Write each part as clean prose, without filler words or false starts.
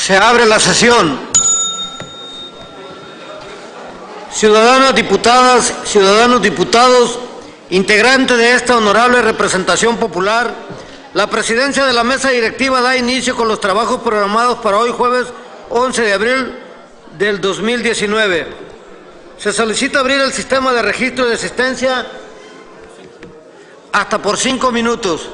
Se abre la sesión. Ciudadanas diputadas, ciudadanos diputados, integrantes de esta honorable representación popular, la presidencia de la mesa directiva da inicio con los trabajos programados para hoy jueves 11 de abril del 2019. Se solicita abrir el sistema de registro de asistencia hasta por 5 minutos.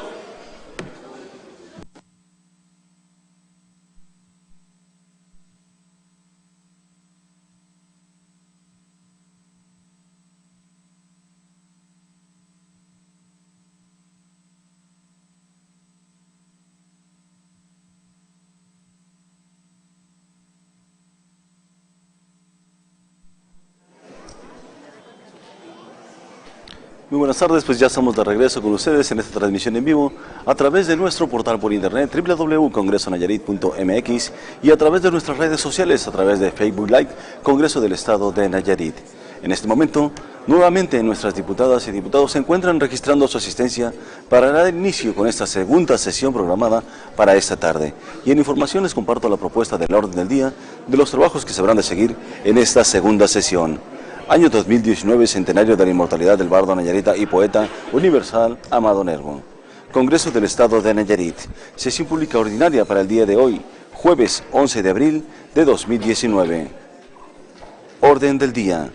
Muy buenas tardes, pues ya estamos de regreso con ustedes en esta transmisión en vivo a través de nuestro portal por internet www.congresonayarit.mx y a través de nuestras redes sociales, a través de Facebook Live, Congreso del Estado de Nayarit. En este momento, nuevamente nuestras diputadas y diputados se encuentran registrando su asistencia para dar inicio con esta segunda sesión programada para esta tarde. Y en información les comparto la propuesta del orden del día de los trabajos que se habrán de seguir en esta segunda sesión. Año 2019, centenario de la inmortalidad del bardo nayarita y poeta universal Amado Nervo. Congreso del Estado de Nayarit. Sesión pública ordinaria para el día de hoy, jueves 11 de abril de 2019. Orden del día.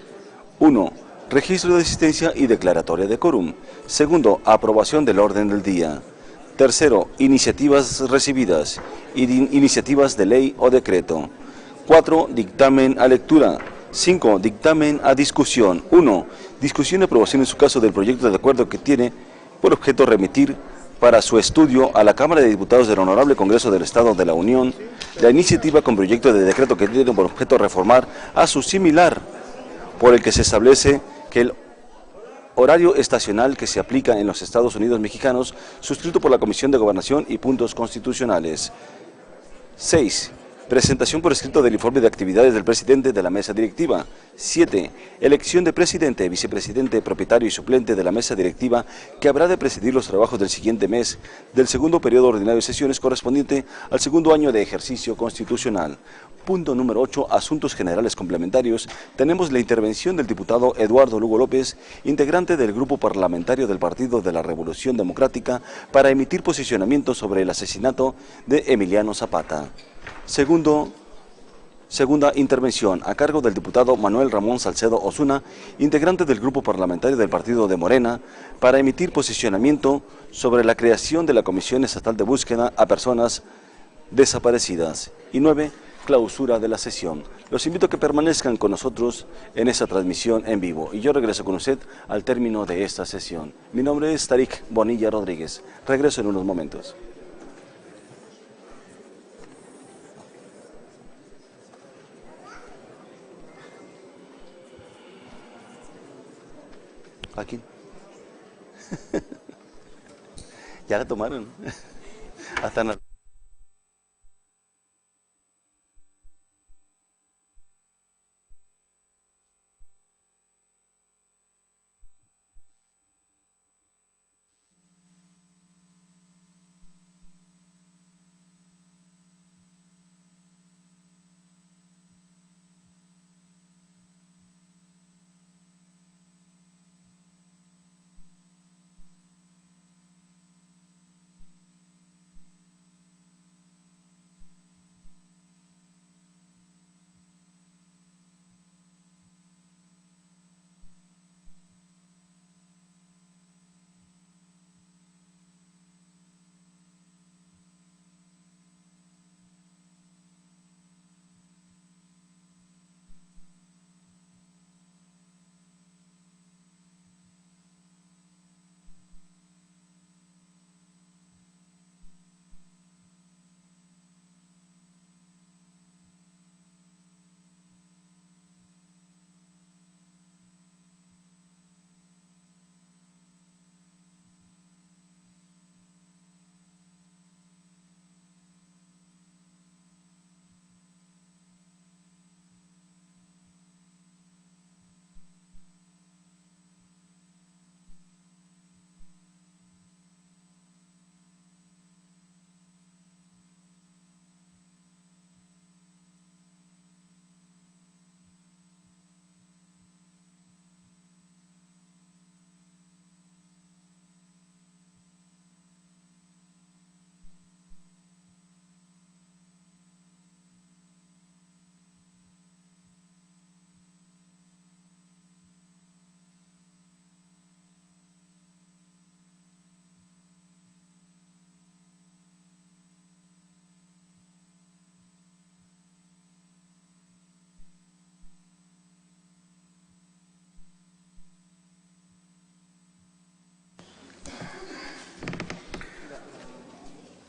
1. Registro de asistencia y declaratoria de quórum. Segundo, aprobación del orden del día. Tercero, iniciativas recibidas. Iniciativas de ley o decreto. 4. Dictamen a lectura. 5. Dictamen a discusión. 1. Discusión y aprobación en su caso del proyecto de acuerdo que tiene por objeto remitir para su estudio a la Cámara de Diputados del Honorable Congreso del Estado de la Unión la iniciativa con proyecto de decreto que tiene por objeto reformar a su similar, por el que se establece que el horario estacional que se aplica en los Estados Unidos mexicanos, suscrito por la Comisión de Gobernación y Puntos Constitucionales. 6. Presentación por escrito del informe de actividades del presidente de la mesa directiva. 7. Elección de presidente, vicepresidente, propietario y suplente de la mesa directiva que habrá de presidir los trabajos del siguiente mes del segundo periodo ordinario de sesiones correspondiente al segundo año de ejercicio constitucional. Punto número 8. Asuntos generales complementarios. Tenemos la intervención del diputado Eduardo Lugo López, integrante del Grupo Parlamentario del Partido de la Revolución Democrática, para emitir posicionamiento sobre el asesinato de Emiliano Zapata. Segunda intervención a cargo del diputado Manuel Ramón Salcedo Osuna, integrante del Grupo Parlamentario del Partido de Morena, para emitir posicionamiento sobre la creación de la Comisión Estatal de Búsqueda a Personas Desaparecidas. Y 9. Clausura de la sesión. Los invito a que permanezcan con nosotros en esta transmisión en vivo y yo regreso con usted al término de esta sesión. Mi nombre es Tarik Bonilla Rodríguez. Regreso en unos momentos. Aquí. Ya la tomaron. Hasta en la...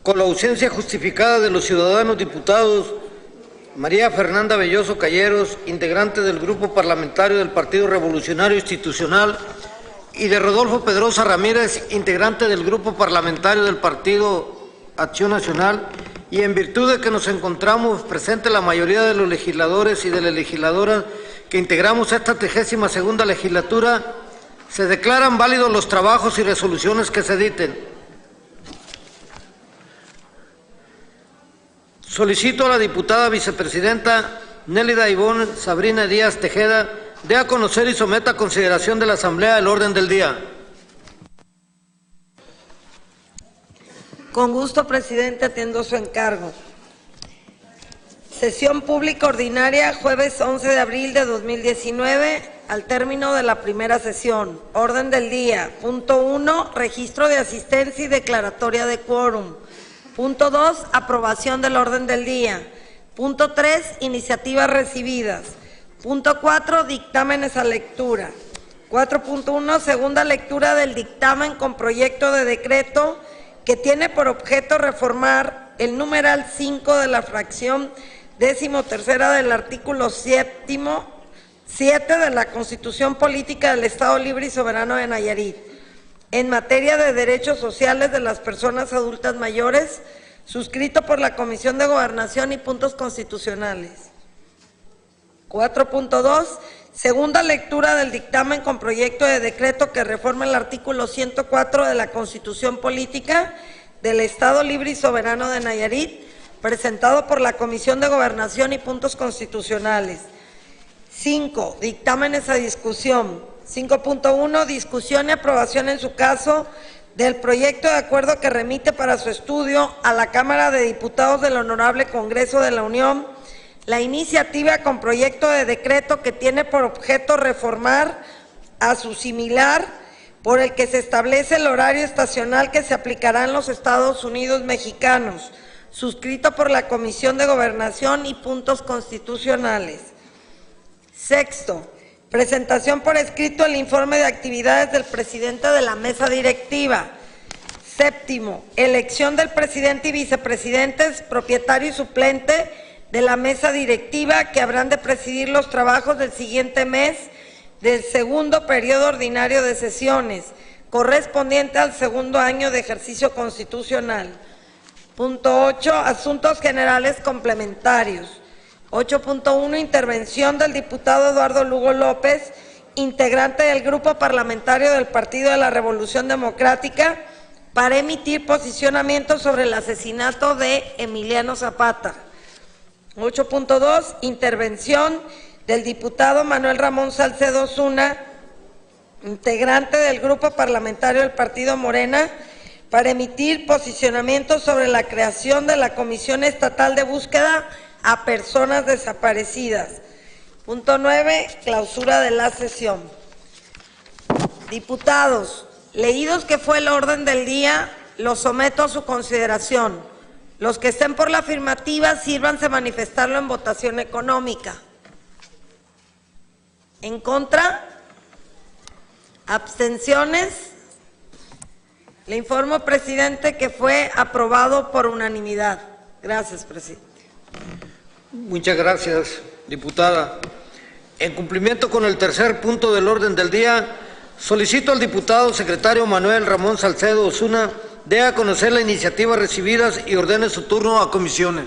con la ausencia justificada de los ciudadanos diputados María Fernanda Belloso Calleros, integrante del Grupo Parlamentario del Partido Revolucionario Institucional, y de Rodolfo Pedrosa Ramírez, integrante del Grupo Parlamentario del Partido Acción Nacional, y en virtud de que nos encontramos presentes la mayoría de los legisladores y de las legisladoras que integramos esta 32ª legislatura, se declaran válidos los trabajos y resoluciones que se dicten. Solicito a la diputada vicepresidenta Nélida Ivonne Sabrina Díaz Tejeda dé a conocer y someta a consideración de la Asamblea el orden del día. Con gusto, presidente, atiendo su encargo. Sesión pública ordinaria, jueves 11 de abril de 2019, al término de la primera sesión. Orden del día. Punto 1, registro de asistencia y declaratoria de quórum. Punto 2, aprobación del orden del día. Punto 3, iniciativas recibidas. Punto 4, dictámenes a lectura. 4.1, segunda lectura del dictamen con proyecto de decreto que tiene por objeto reformar el numeral 5 de la fracción 13ª del artículo 7 de la Constitución Política del Estado Libre y Soberano de Nayarit, en materia de derechos sociales de las personas adultas mayores, suscrito por la Comisión de Gobernación y Puntos Constitucionales. 4.2, segunda lectura del dictamen con proyecto de decreto que reforma el artículo 104 de la Constitución Política del Estado Libre y Soberano de Nayarit, presentado por la Comisión de Gobernación y Puntos Constitucionales. 5. Dictámenes a discusión. 5.1. Discusión y aprobación en su caso del proyecto de acuerdo que remite para su estudio a la Cámara de Diputados del Honorable Congreso de la Unión la iniciativa con proyecto de decreto que tiene por objeto reformar a su similar por el que se establece el horario estacional que se aplicará en los Estados Unidos mexicanos, suscrito por la Comisión de Gobernación y Puntos Constitucionales. 6. Presentación por escrito del informe de actividades del presidente de la mesa directiva. 7. Elección del presidente y vicepresidentes, propietario y suplente de la mesa directiva que habrán de presidir los trabajos del siguiente mes del segundo periodo ordinario de sesiones, correspondiente al segundo año de ejercicio constitucional. Punto 8. Asuntos generales complementarios. 8.1. Intervención del diputado Eduardo Lugo López, integrante del Grupo Parlamentario del Partido de la Revolución Democrática, para emitir posicionamiento sobre el asesinato de Emiliano Zapata. 8.2. Intervención del diputado Manuel Ramón Salcedo Osuna, integrante del Grupo Parlamentario del Partido Morena, para emitir posicionamiento sobre la creación de la Comisión Estatal de Búsqueda a Personas Desaparecidas. Punto 9. Clausura de la sesión. Diputados, leídos que fue el orden del día, lo someto a su consideración. Los que estén por la afirmativa, sírvanse manifestarlo en votación económica. ¿En contra? ¿Abstenciones? Le informo, presidente, que fue aprobado por unanimidad. Gracias, presidente. Muchas gracias, diputada. En cumplimiento con el tercer punto del orden del día, solicito al diputado secretario Manuel Ramón Salcedo Osuna dé a conocer las iniciativas recibidas y ordene su turno a comisiones.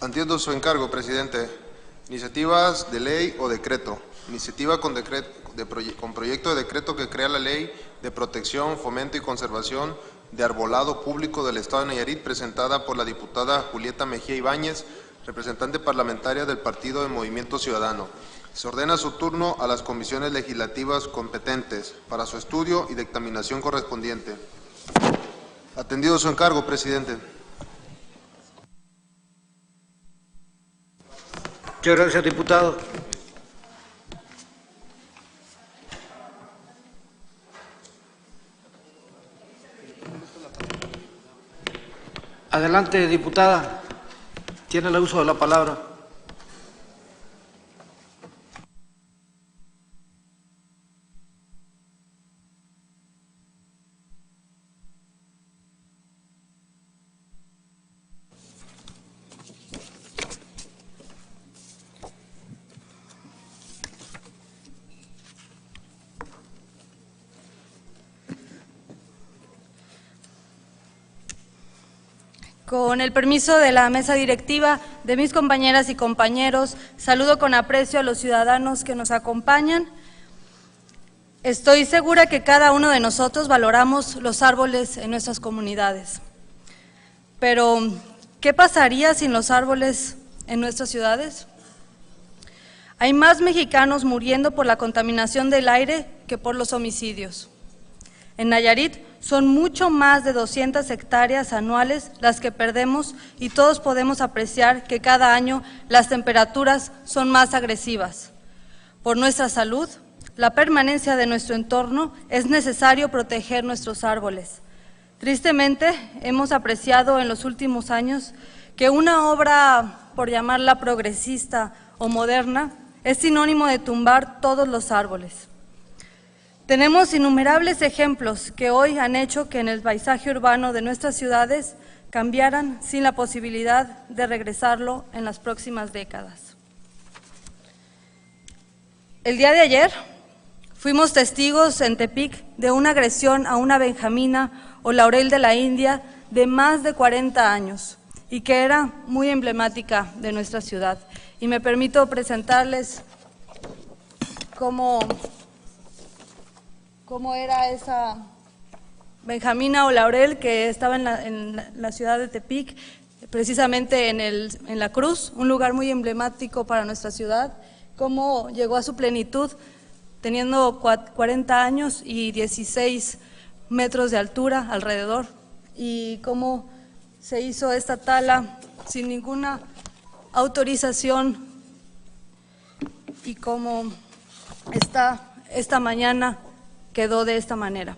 Atiendo su encargo, presidente. Iniciativas de ley o decreto. Iniciativa con proyecto de decreto que crea la Ley de Protección, Fomento y Conservación de Arbolado Público del Estado de Nayarit, presentada por la diputada Julieta Mejía Ibáñez, representante parlamentaria del Partido de Movimiento Ciudadano. Se ordena su turno a las comisiones legislativas competentes para su estudio y dictaminación correspondiente. Atendido su encargo, presidente. Muchas gracias, diputado. Adelante, diputada. Tiene el uso de la palabra. Con el permiso de la mesa directiva, de mis compañeras y compañeros, saludo con aprecio a los ciudadanos que nos acompañan. Estoy segura que cada uno de nosotros valoramos los árboles en nuestras comunidades. Pero, ¿qué pasaría sin los árboles en nuestras ciudades? Hay más mexicanos muriendo por la contaminación del aire que por los homicidios. En Nayarit son mucho más de 200 hectáreas anuales las que perdemos y todos podemos apreciar que cada año las temperaturas son más agresivas. Por nuestra salud, la permanencia de nuestro entorno, es necesario proteger nuestros árboles. Tristemente, hemos apreciado en los últimos años que una obra, por llamarla progresista o moderna, es sinónimo de tumbar todos los árboles. Tenemos innumerables ejemplos que hoy han hecho que en el paisaje urbano de nuestras ciudades cambiaran sin la posibilidad de regresarlo en las próximas décadas. El día de ayer fuimos testigos en Tepic de una agresión a una benjamina o laurel de la India de más de 40 años y que era muy emblemática de nuestra ciudad. Y me permito presentarles cómo era esa benjamina o laurel que estaba en la ciudad de Tepic, precisamente en la Cruz, un lugar muy emblemático para nuestra ciudad, cómo llegó a su plenitud teniendo 40 años y 16 metros de altura alrededor, y cómo se hizo esta tala sin ninguna autorización y cómo esta mañana quedó de esta manera.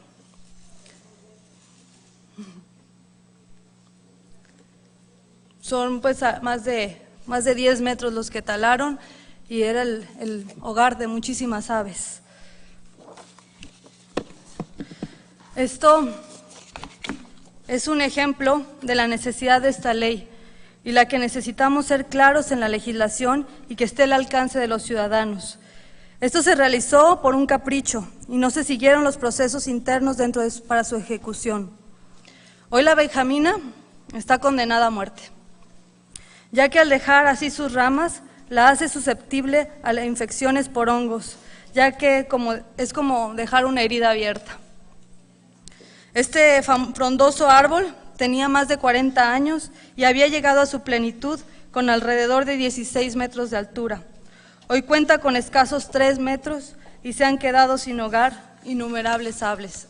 Son pues más de 10 metros los que talaron y era el hogar de muchísimas aves. Esto es un ejemplo de la necesidad de esta ley y la que necesitamos ser claros en la legislación y que esté al alcance de los ciudadanos. Esto se realizó por un capricho y no se siguieron los procesos internos para su ejecución. Hoy la benjamina está condenada a muerte, ya que al dejar así sus ramas la hace susceptible a las infecciones por hongos, ya que es como dejar una herida abierta. Este frondoso árbol tenía más de 40 años y había llegado a su plenitud con alrededor de 16 metros de altura. Hoy cuenta con escasos 3 metros y se han quedado sin hogar innumerables aves.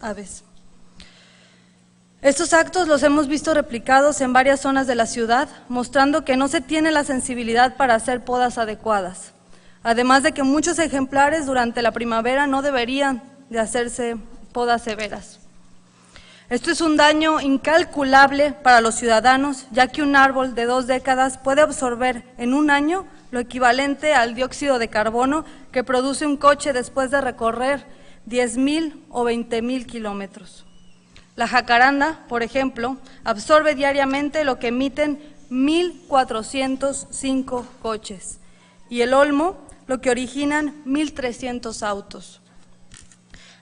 Estos actos los hemos visto replicados en varias zonas de la ciudad, mostrando que no se tiene la sensibilidad para hacer podas adecuadas. Además de que muchos ejemplares durante la primavera no deberían de hacerse podas severas. Esto es un daño incalculable para los ciudadanos, ya que un árbol de 2 décadas puede absorber en un año lo equivalente al dióxido de carbono que produce un coche después de recorrer 10,000 o 20,000 kilómetros. La jacaranda, por ejemplo, absorbe diariamente lo que emiten 1,405 coches y el olmo lo que originan 1,300 autos.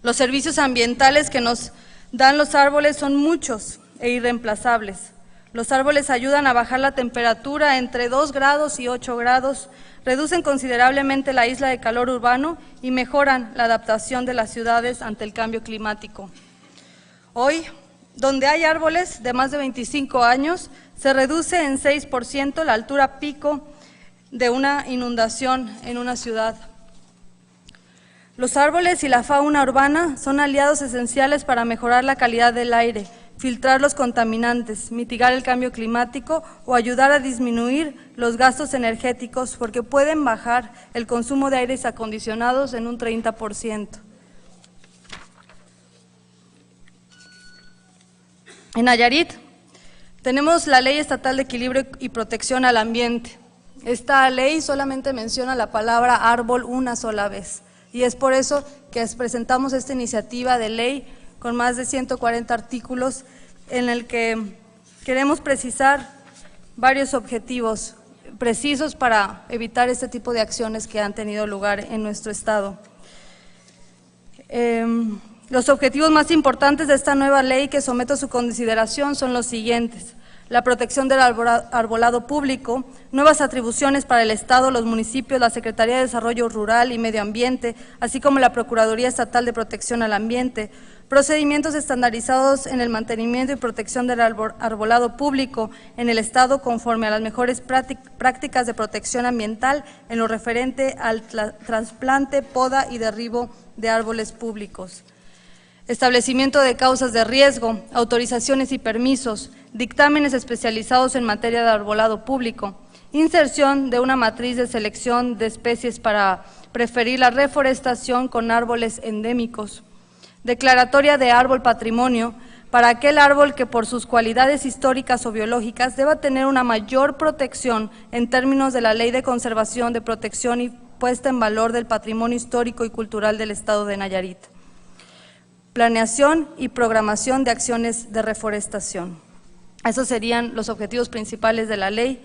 Los servicios ambientales que nos dan los árboles son muchos e irreemplazables. Los árboles ayudan a bajar la temperatura entre 2 grados y 8 grados, reducen considerablemente la isla de calor urbano y mejoran la adaptación de las ciudades ante el cambio climático. Hoy, donde hay árboles de más de 25 años, se reduce en 6% la altura pico de una inundación en una ciudad. Los árboles y la fauna urbana son aliados esenciales para mejorar la calidad del aire, filtrar los contaminantes, mitigar el cambio climático o ayudar a disminuir los gastos energéticos porque pueden bajar el consumo de aires acondicionados en un 30%. En Nayarit tenemos la Ley Estatal de Equilibrio y Protección al Ambiente. Esta ley solamente menciona la palabra árbol una sola vez y es por eso que presentamos esta iniciativa de ley con más de 140 artículos en el que queremos precisar varios objetivos precisos para evitar este tipo de acciones que han tenido lugar en nuestro estado. Los objetivos más importantes de esta nueva ley que someto a su consideración son los siguientes: la protección del arbolado público, nuevas atribuciones para el Estado, los municipios, la Secretaría de Desarrollo Rural y Medio Ambiente, así como la Procuraduría Estatal de Protección al Ambiente, procedimientos estandarizados en el mantenimiento y protección del arbolado público en el Estado conforme a las mejores prácticas de protección ambiental en lo referente al trasplante, poda y derribo de árboles públicos. Establecimiento de causas de riesgo, autorizaciones y permisos, dictámenes especializados en materia de arbolado público, inserción de una matriz de selección de especies para preferir la reforestación con árboles endémicos, declaratoria de árbol patrimonio para aquel árbol que por sus cualidades históricas o biológicas deba tener una mayor protección en términos de la Ley de Conservación, de Protección y Puesta en Valor del Patrimonio Histórico y Cultural del Estado de Nayarit. Planeación y programación de acciones de reforestación. Esos serían los objetivos principales de la ley,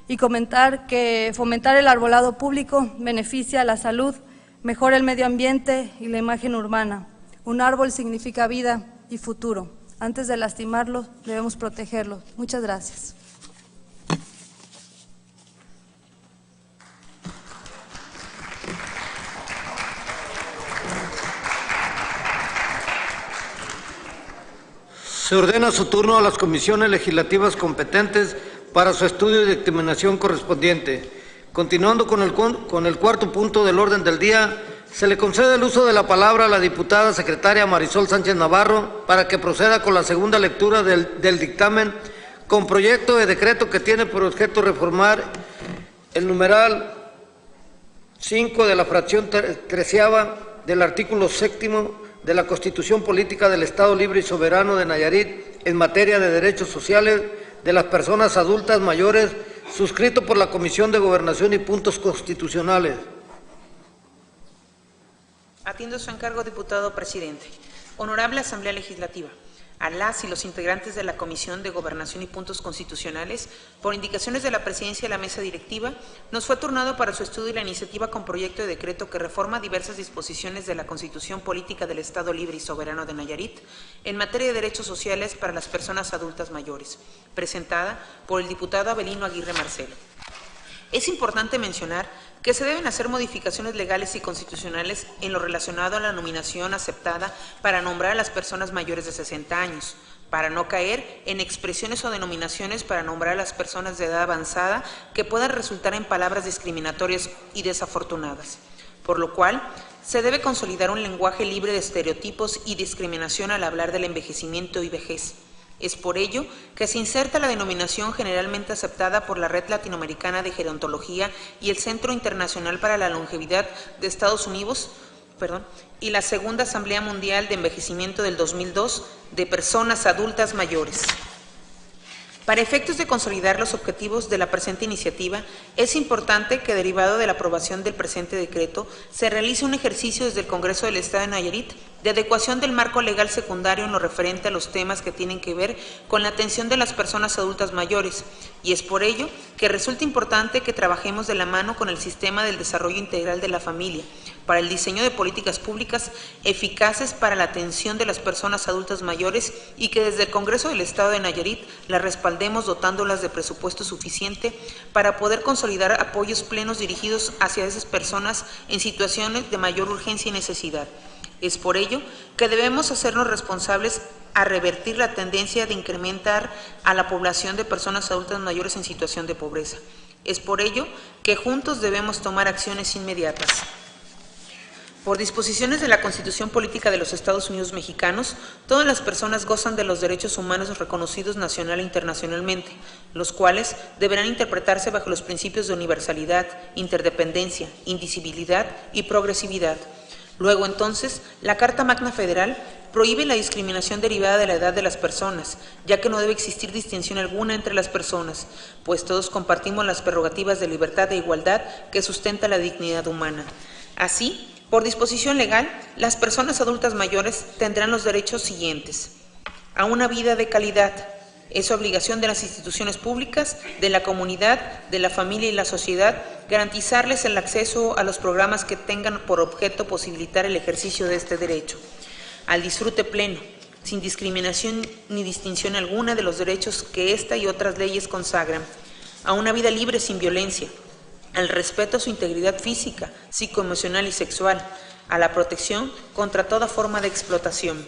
y comentar que fomentar el arbolado público beneficia a la salud, mejora el medio ambiente y la imagen urbana. Un árbol significa vida y futuro. Antes de lastimarlo, debemos protegerlo. Muchas gracias. Se ordena su turno a las comisiones legislativas competentes para su estudio y dictaminación correspondiente. Continuando con el cuarto punto del orden del día, se le concede el uso de la palabra a la diputada secretaria Marisol Sánchez Navarro para que proceda con la segunda lectura del dictamen con proyecto de decreto que tiene por objeto reformar el numeral 5 de la fracción 13ª del artículo 7º de la Constitución Política del Estado Libre y Soberano de Nayarit en materia de derechos sociales de las personas adultas mayores, suscrito por la Comisión de Gobernación y Puntos Constitucionales. Atiendo su encargo, diputado presidente. Honorable Asamblea Legislativa, a las y los integrantes de la Comisión de Gobernación y Puntos Constitucionales, por indicaciones de la Presidencia de la Mesa Directiva, nos fue turnado para su estudio la iniciativa con proyecto de decreto que reforma diversas disposiciones de la Constitución Política del Estado Libre y Soberano de Nayarit en materia de derechos sociales para las personas adultas mayores, presentada por el diputado Avelino Aguirre Marcelo. Es importante mencionar que se deben hacer modificaciones legales y constitucionales en lo relacionado a la nominación aceptada para nombrar a las personas mayores de 60 años, para no caer en expresiones o denominaciones para nombrar a las personas de edad avanzada que puedan resultar en palabras discriminatorias y desafortunadas, por lo cual se debe consolidar un lenguaje libre de estereotipos y discriminación al hablar del envejecimiento y vejez. Es por ello que se inserta la denominación generalmente aceptada por la Red Latinoamericana de Gerontología y el Centro Internacional para la Longevidad de Estados Unidos, y la Segunda Asamblea Mundial de Envejecimiento del 2002 de personas adultas mayores. Para efectos de consolidar los objetivos de la presente iniciativa, es importante que, derivado de la aprobación del presente decreto, se realice un ejercicio desde el Congreso del Estado de Nayarit de adecuación del marco legal secundario en lo referente a los temas que tienen que ver con la atención de las personas adultas mayores, y es por ello que resulta importante que trabajemos de la mano con el sistema del desarrollo integral de la familia, para el diseño de políticas públicas eficaces para la atención de las personas adultas mayores y que desde el Congreso del Estado de Nayarit las respaldemos dotándolas de presupuesto suficiente para poder consolidar apoyos plenos dirigidos hacia esas personas en situaciones de mayor urgencia y necesidad. Es por ello que debemos hacernos responsables a revertir la tendencia de incrementar a la población de personas adultas mayores en situación de pobreza. Es por ello que juntos debemos tomar acciones inmediatas. Por disposiciones de la Constitución Política de los Estados Unidos Mexicanos, todas las personas gozan de los derechos humanos reconocidos nacional e internacionalmente, los cuales deberán interpretarse bajo los principios de universalidad, interdependencia, indivisibilidad y progresividad. Luego, entonces, la Carta Magna Federal prohíbe la discriminación derivada de la edad de las personas, ya que no debe existir distinción alguna entre las personas, pues todos compartimos las prerrogativas de libertad e igualdad que sustenta la dignidad humana. Así, por disposición legal, las personas adultas mayores tendrán los derechos siguientes: a una vida de calidad. Es obligación de las instituciones públicas, de la comunidad, de la familia y la sociedad, garantizarles el acceso a los programas que tengan por objeto posibilitar el ejercicio de este derecho. Al disfrute pleno. sin discriminación ni distinción alguna de los derechos que esta y otras leyes consagran, a una vida libre sin violencia, al respeto a su integridad física, psicoemocional y sexual, a la protección contra toda forma de explotación.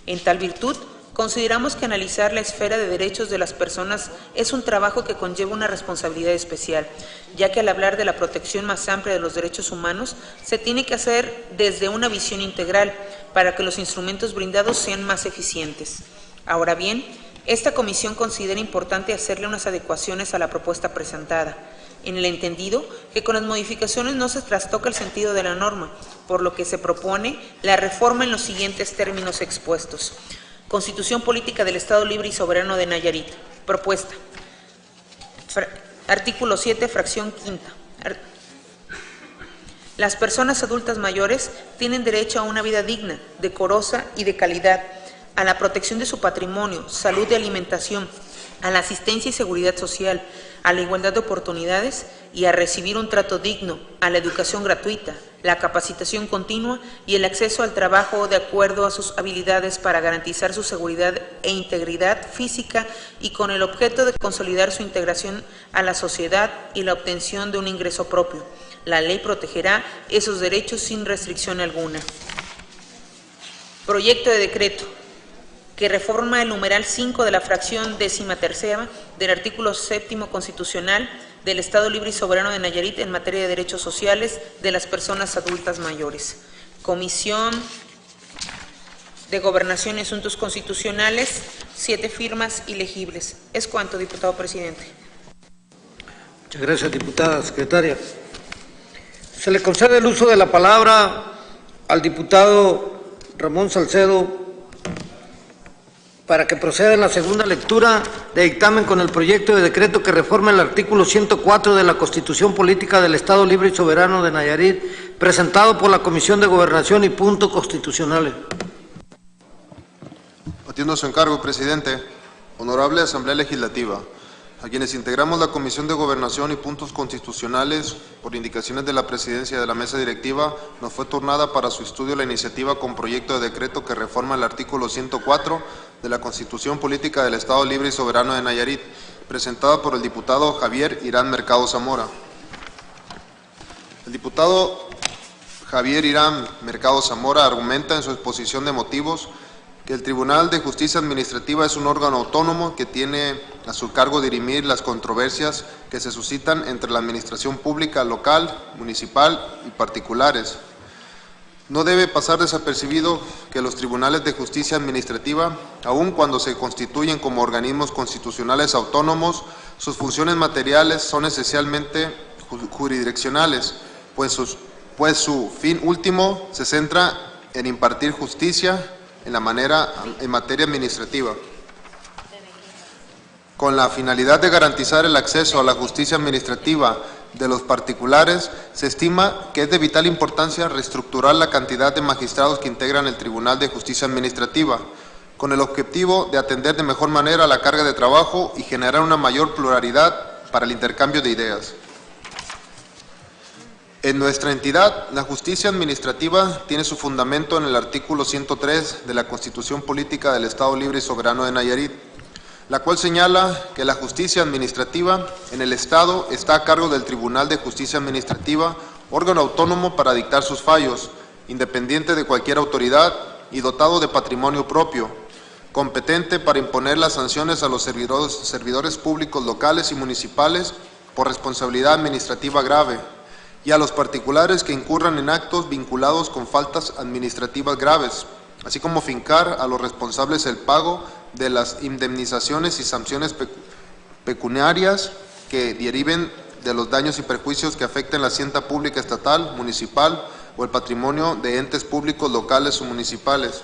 En tal virtud, consideramos que analizar la esfera de derechos de las personas es un trabajo que conlleva una responsabilidad especial, ya que al hablar de la protección más amplia de los derechos humanos, se tiene que hacer desde una visión integral para que los instrumentos brindados sean más eficientes. Ahora bien, esta comisión considera importante hacerle unas adecuaciones a la propuesta presentada, en el entendido que con las modificaciones no se trastoca el sentido de la norma, por lo que se propone la reforma en los siguientes términos expuestos. Constitución Política del Estado Libre y Soberano de Nayarit. Propuesta. Artículo 7, fracción quinta. Las personas adultas mayores tienen derecho a una vida digna, decorosa y de calidad, a la protección de su patrimonio, salud y alimentación, a la asistencia y seguridad social, a la igualdad de oportunidades y a recibir un trato digno, a la educación gratuita, la capacitación continua y el acceso al trabajo de acuerdo a sus habilidades para garantizar su seguridad e integridad física y con el objeto de consolidar su integración a la sociedad y la obtención de un ingreso propio. La ley protegerá esos derechos sin restricción alguna. Proyecto de decreto que reforma el numeral 5 de la fracción 13ª del artículo 7º constitucional del Estado Libre y Soberano de Nayarit en materia de derechos sociales de las personas adultas mayores. Comisión de Gobernación y Asuntos Constitucionales, 7 firmas ilegibles. Es cuanto, diputado presidente. Muchas gracias, diputada secretaria. Se le concede el uso de la palabra al diputado Ramón Salcedo para que proceda en la segunda lectura de dictamen con el proyecto de decreto que reforma el artículo 104 de la Constitución Política del Estado Libre y Soberano de Nayarit, presentado por la Comisión de Gobernación y Puntos Constitucionales. Atiendo su encargo, presidente. Honorable Asamblea Legislativa, a quienes integramos la Comisión de Gobernación y Puntos Constitucionales, por indicaciones de la Presidencia de la Mesa Directiva, nos fue turnada para su estudio la iniciativa con proyecto de decreto que reforma el artículo 104 de la Constitución Política del Estado Libre y Soberano de Nayarit, presentada por el diputado Javier Irán Mercado Zamora. El diputado Javier Irán Mercado Zamora argumenta en su exposición de motivos que el Tribunal de Justicia Administrativa es un órgano autónomo que tiene a su cargo dirimir las controversias que se suscitan entre la administración pública local, municipal y particulares. No debe pasar desapercibido que los tribunales de justicia administrativa, aun cuando se constituyen como organismos constitucionales autónomos, sus funciones materiales son esencialmente jurisdiccionales, pues su fin último se centra en impartir justicia en materia administrativa. Con la finalidad de garantizar el acceso a la justicia administrativa de los particulares, se estima que es de vital importancia reestructurar la cantidad de magistrados que integran el Tribunal de Justicia Administrativa, con el objetivo de atender de mejor manera la carga de trabajo y generar una mayor pluralidad para el intercambio de ideas. En nuestra entidad, la justicia administrativa tiene su fundamento en el artículo 103 de la Constitución Política del Estado Libre y Soberano de Nayarit, la cual señala que la justicia administrativa en el Estado está a cargo del Tribunal de Justicia Administrativa, órgano autónomo para dictar sus fallos, independiente de cualquier autoridad y dotado de patrimonio propio, competente para imponer las sanciones a los servidores públicos locales y municipales por responsabilidad administrativa grave, y a los particulares que incurran en actos vinculados con faltas administrativas graves, así como fincar a los responsables el pago de las indemnizaciones y sanciones pecuniarias que deriven de los daños y perjuicios que afecten la hacienda pública estatal, municipal o el patrimonio de entes públicos locales o municipales.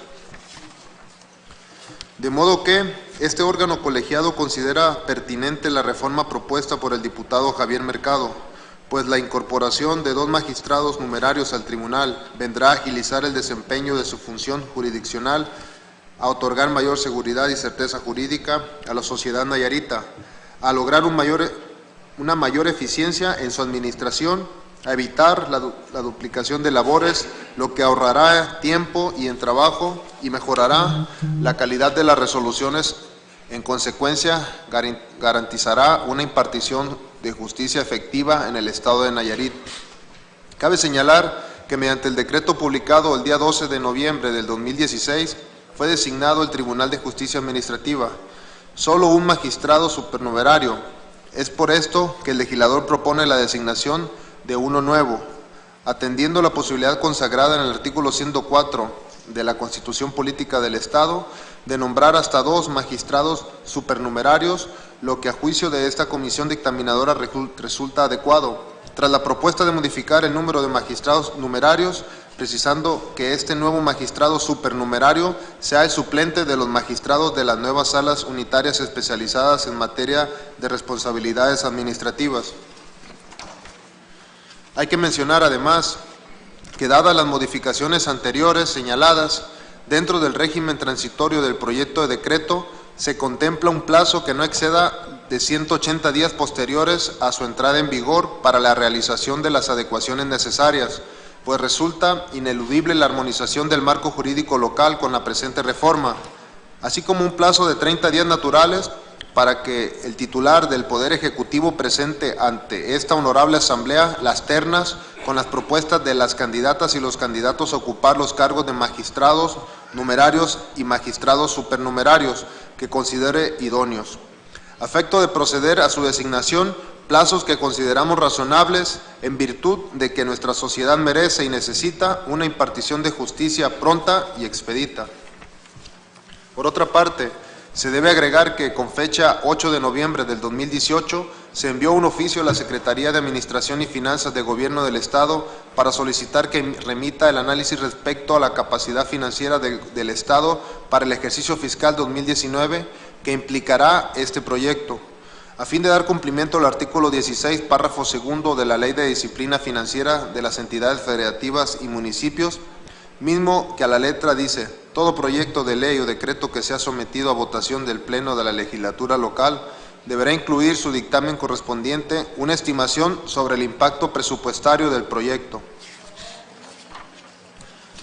De modo que este órgano colegiado considera pertinente la reforma propuesta por el diputado Javier Mercado, pues la incorporación de 2 magistrados numerarios al tribunal vendrá a agilizar el desempeño de su función jurisdiccional, a otorgar mayor seguridad y certeza jurídica a la sociedad nayarita, a lograr una mayor eficiencia en su administración a evitar la duplicación de labores, lo que ahorrará tiempo y en trabajo y mejorará la calidad de las resoluciones. En consecuencia, garantizará una impartición de justicia efectiva en el Estado de Nayarit. Cabe señalar que mediante el decreto publicado el día 12 de noviembre del 2016 fue designado el Tribunal de Justicia Administrativa, solo un magistrado supernumerario. Es por esto que el legislador propone la designación de uno nuevo, atendiendo la posibilidad consagrada en el artículo 104 de la Constitución Política del Estado de nombrar hasta 2 magistrados supernumerarios, lo que a juicio de esta comisión dictaminadora resulta adecuado. Tras la propuesta de modificar el número de magistrados numerarios, precisando que este nuevo magistrado supernumerario sea el suplente de los magistrados de las nuevas salas unitarias especializadas en materia de responsabilidades administrativas. Hay que mencionar además que dadas las modificaciones anteriores señaladas, dentro del régimen transitorio del proyecto de decreto, se contempla un plazo que no exceda de 180 días posteriores a su entrada en vigor para la realización de las adecuaciones necesarias, pues resulta ineludible la armonización del marco jurídico local con la presente reforma, así como un plazo de 30 días naturales para que el titular del Poder Ejecutivo presente ante esta honorable Asamblea las ternas con las propuestas de las candidatas y los candidatos a ocupar los cargos de magistrados numerarios y magistrados supernumerarios que considere idóneos. A efecto de proceder a su designación, plazos que consideramos razonables en virtud de que nuestra sociedad merece y necesita una impartición de justicia pronta y expedita. Por otra parte, se debe agregar que con fecha 8 de noviembre del 2018 se envió un oficio a la Secretaría de Administración y Finanzas de Gobierno del Estado para solicitar que remita el análisis respecto a la capacidad financiera del Estado para el ejercicio fiscal 2019 que implicará este proyecto, a fin de dar cumplimiento al artículo 16, párrafo segundo de la Ley de Disciplina Financiera de las entidades federativas y municipios, mismo que a la letra dice: todo proyecto de ley o decreto que sea sometido a votación del Pleno de la legislatura local deberá incluir su dictamen correspondiente una estimación sobre el impacto presupuestario del proyecto.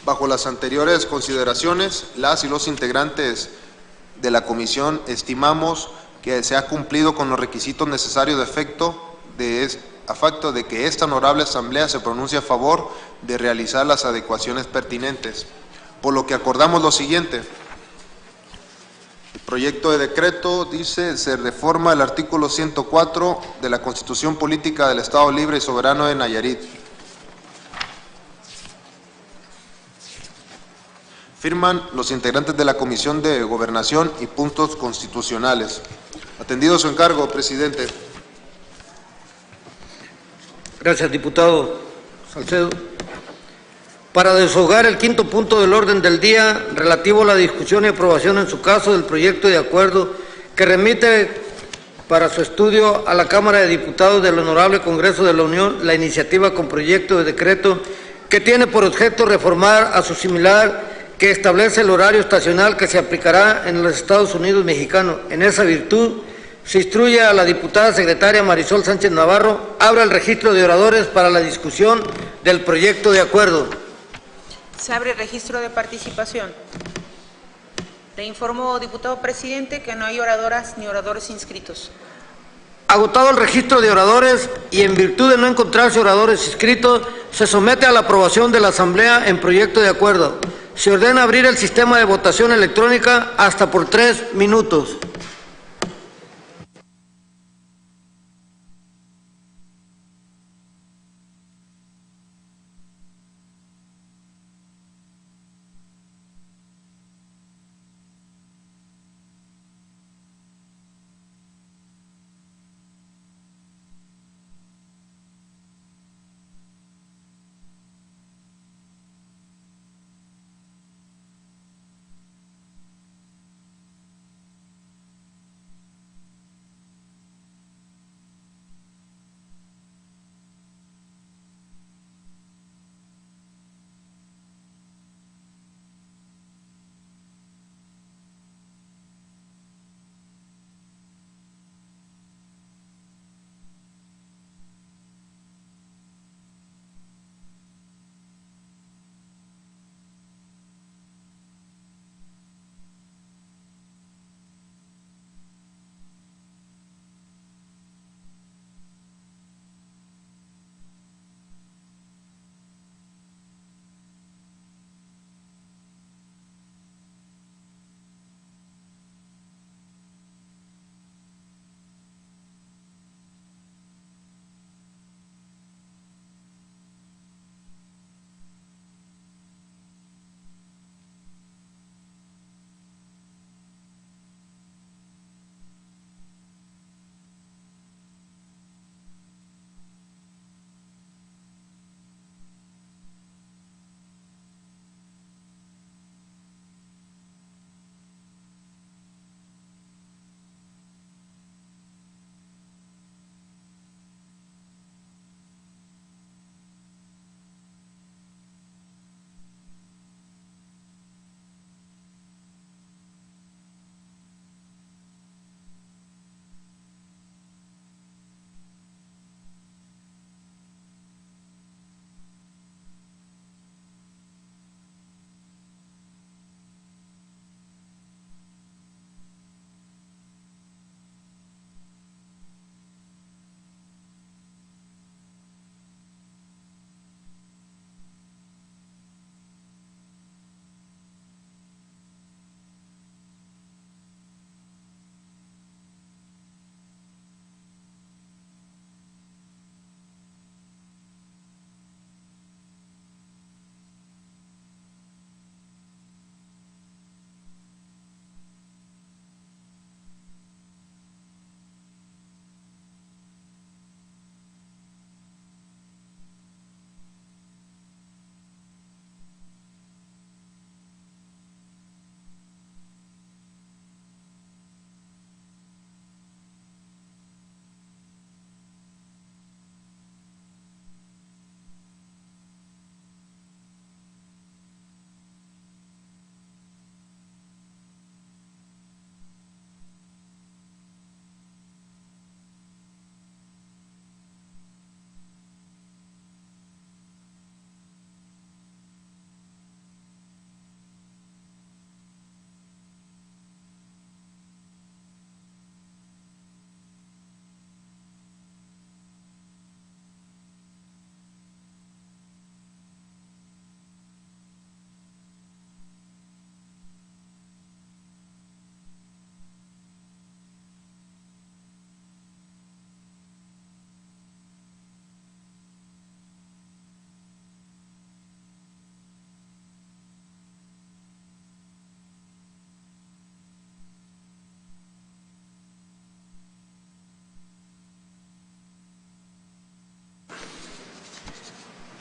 Bajo las anteriores consideraciones, las y los integrantes de la comisión estimamos que se ha cumplido con los requisitos necesarios de efecto de que esta honorable Asamblea se pronuncie a favor de realizar las adecuaciones pertinentes, por lo que acordamos lo siguiente. El proyecto de decreto dice: se reforma el artículo 104 de la Constitución Política del Estado Libre y Soberano de Nayarit. Firman los integrantes de la Comisión de Gobernación y Puntos Constitucionales. Atendido su encargo, presidente. Gracias, diputado Salcedo. Para desahogar el quinto punto del orden del día, relativo a la discusión y aprobación en su caso del proyecto de acuerdo que remite para su estudio a la Cámara de Diputados del Honorable Congreso de la Unión la iniciativa con proyecto de decreto que tiene por objeto reformar a su similar que establece el horario estacional que se aplicará en los Estados Unidos mexicanos. En esa virtud, se instruye a la diputada secretaria Marisol Sánchez Navarro abra el registro de oradores para la discusión del proyecto de acuerdo. Se abre registro de participación. Le informo, diputado presidente, que no hay oradoras ni oradores inscritos. Agotado el registro de oradores y en virtud de no encontrarse oradores inscritos, se somete a la aprobación de la Asamblea en proyecto de acuerdo. Se ordena abrir el sistema de votación electrónica hasta por 3 minutos.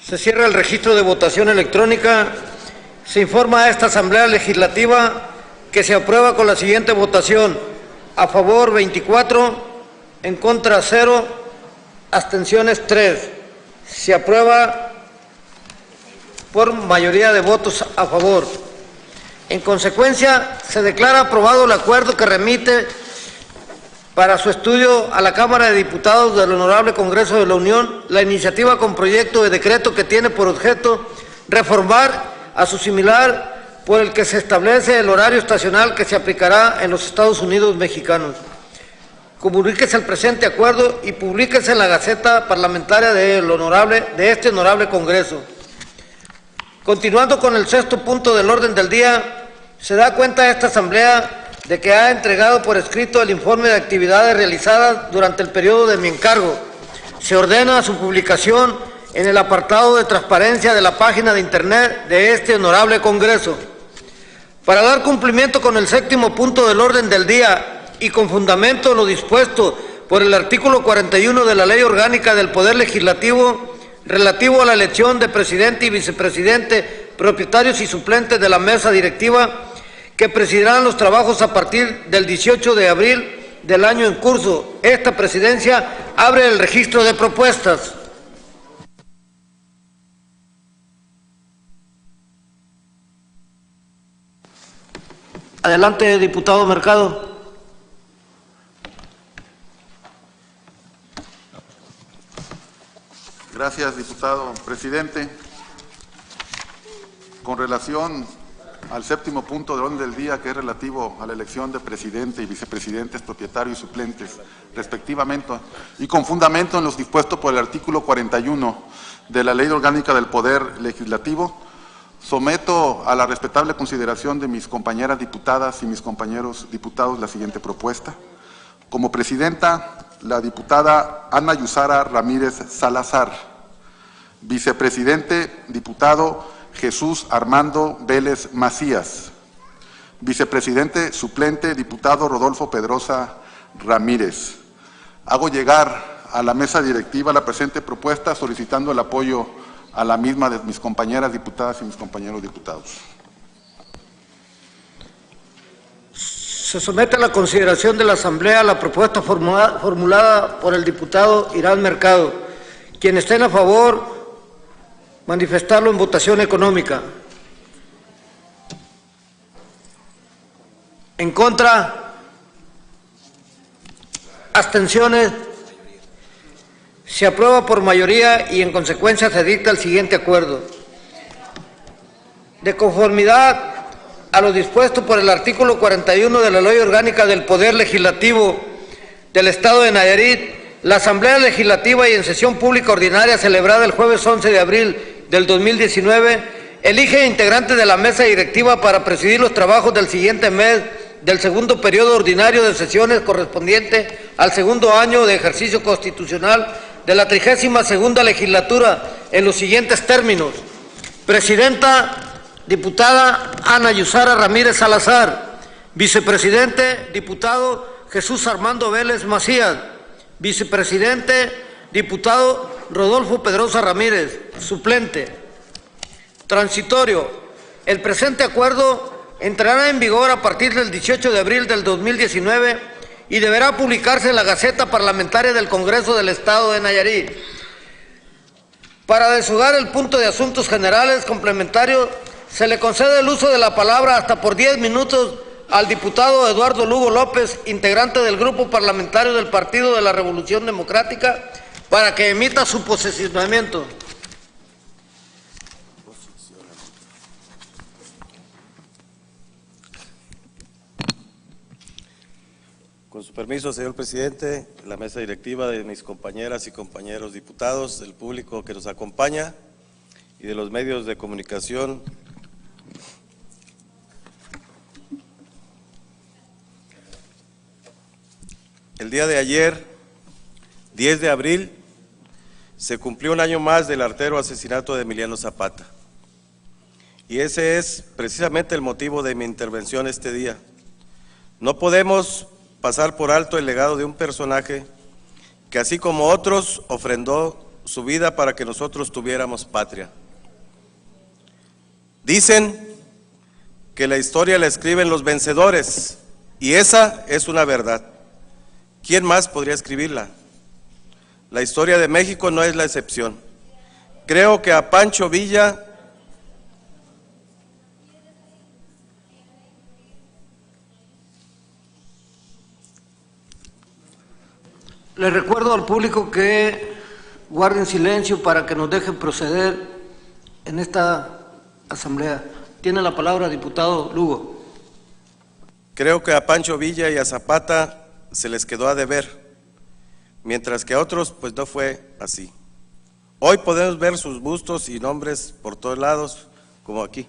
Se cierra el registro de votación electrónica. Se informa a esta Asamblea Legislativa que se aprueba con la siguiente votación: a favor 24, en contra 0, abstenciones 3. Se aprueba por mayoría de votos a favor. En consecuencia, se declara aprobado el acuerdo que remite para su estudio a la Cámara de Diputados del Honorable Congreso de la Unión la iniciativa con proyecto de decreto que tiene por objeto reformar a su similar por el que se establece el horario estacional que se aplicará en los Estados Unidos mexicanos. Comuníquese el presente acuerdo y publíquese en la Gaceta Parlamentaria de este honorable Congreso. Continuando con el sexto punto del orden del día, se da cuenta esta Asamblea de que ha entregado por escrito el informe de actividades realizadas durante el periodo de mi encargo. Se ordena su publicación en el apartado de transparencia de la página de Internet de este honorable Congreso. Para dar cumplimiento con el séptimo punto del orden del día y con fundamento en lo dispuesto por el artículo 41 de la Ley Orgánica del Poder Legislativo relativo a la elección de presidente y vicepresidente, propietarios y suplentes de la mesa directiva, que presidirán los trabajos a partir del 18 de abril del año en curso. Esta presidencia abre el registro de propuestas. Adelante, diputado Mercado. Gracias, diputado presidente. Con relación al séptimo punto del orden del día, que es relativo a la elección de presidente y vicepresidentes, propietarios y suplentes, respectivamente, y con fundamento en los dispuestos por el artículo 41 de la Ley Orgánica del Poder Legislativo, someto a la respetable consideración de mis compañeras diputadas y mis compañeros diputados la siguiente propuesta. Como presidenta, la diputada Ana Yusara Ramírez Salazar. Vicepresidente, diputado Jesús Armando Vélez Macías. Vicepresidente suplente, diputado Rodolfo Pedrosa Ramírez. Hago llegar a la mesa directiva la presente propuesta solicitando el apoyo a la misma de mis compañeras diputadas y mis compañeros diputados. Se somete a la consideración de la Asamblea la propuesta formulada por el diputado Irán Mercado. Quien esté a favor, manifestarlo en votación económica. En contra, abstenciones. Se aprueba por mayoría y en consecuencia se dicta el siguiente acuerdo. De conformidad a lo dispuesto por el artículo 41 de la Ley Orgánica del Poder Legislativo del Estado de Nayarit, la Asamblea Legislativa y en sesión pública ordinaria celebrada el jueves 11 de abril del 2019, elige integrantes de la mesa directiva para presidir los trabajos del siguiente mes del segundo periodo ordinario de sesiones correspondiente al segundo año de ejercicio constitucional de la 32ª legislatura en los siguientes términos. Presidenta, diputada Ana Yusara Ramírez Salazar. Vicepresidente, diputado Jesús Armando Vélez Macías. Vicepresidente, diputado Rodolfo Pedrosa Ramírez. Suplente. Transitorio. El presente acuerdo entrará en vigor a partir del 18 de abril del 2019 y deberá publicarse en la Gaceta Parlamentaria del Congreso del Estado de Nayarit. Para deshogar el punto de asuntos generales complementarios, se le concede el uso de la palabra hasta por 10 minutos al diputado Eduardo Lugo López, integrante del Grupo Parlamentario del Partido de la Revolución Democrática, para que emita su posicionamiento. Con su permiso, señor presidente, la mesa directiva, de mis compañeras y compañeros diputados, del público que nos acompaña y de los medios de comunicación. El día de ayer, 10 de abril, se cumplió un año más del artero asesinato de Emiliano Zapata. Y ese es precisamente el motivo de mi intervención este día. No podemos pasar por alto el legado de un personaje que, así como otros, ofrendó su vida para que nosotros tuviéramos patria. Dicen que la historia la escriben los vencedores, y esa es una verdad. ¿Quién más podría escribirla? La historia de México no es la excepción. Creo que a Pancho Villa le recuerdo al público que guarden silencio para que nos dejen proceder en esta asamblea. Tiene la palabra, diputado Lugo. Creo que a Pancho Villa y a Zapata se les quedó a deber, mientras que a otros pues no fue así. Hoy podemos ver sus bustos y nombres por todos lados, como aquí,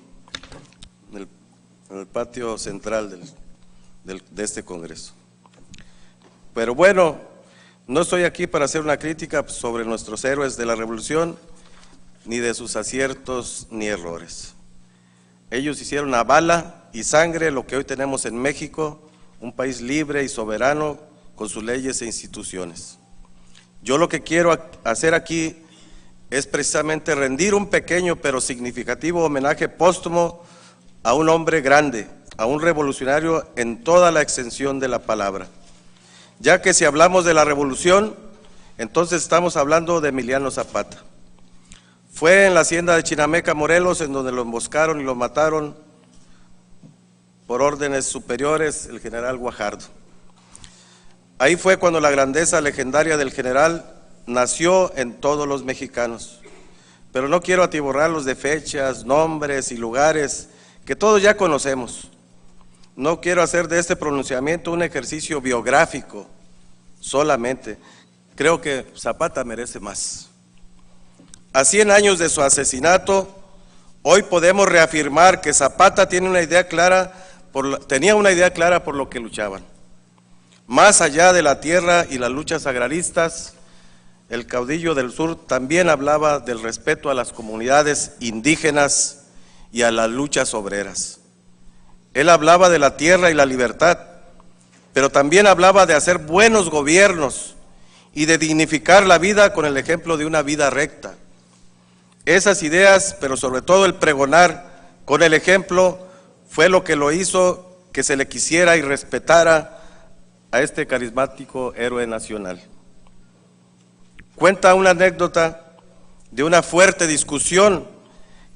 en el patio central de este Congreso. Pero bueno, no estoy aquí para hacer una crítica sobre nuestros héroes de la Revolución, ni de sus aciertos ni errores. Ellos hicieron a bala y sangre lo que hoy tenemos en México, un país libre y soberano con sus leyes e instituciones. Yo lo que quiero hacer aquí es precisamente rendir un pequeño pero significativo homenaje póstumo a un hombre grande, a un revolucionario en toda la extensión de la palabra. Ya que si hablamos de la revolución, entonces estamos hablando de Emiliano Zapata. Fue en la hacienda de Chinameca, Morelos, en donde lo emboscaron y lo mataron por órdenes superiores el general Guajardo. Ahí fue cuando la grandeza legendaria del general nació en todos los mexicanos. Pero no quiero atiborrarlos de fechas, nombres y lugares que todos ya conocemos. No quiero hacer de este pronunciamiento un ejercicio biográfico solamente. Creo que Zapata merece más. A 100 años de su asesinato, hoy podemos reafirmar que Zapata tenía una idea clara por lo que luchaban. Más allá de la tierra y las luchas agraristas, el caudillo del sur también hablaba del respeto a las comunidades indígenas y a las luchas obreras. Él hablaba de la tierra y la libertad, pero también hablaba de hacer buenos gobiernos y de dignificar la vida con el ejemplo de una vida recta. Esas ideas, pero sobre todo el pregonar con el ejemplo, fue lo que lo hizo que se le quisiera y respetara a este carismático héroe nacional. Cuenta una anécdota de una fuerte discusión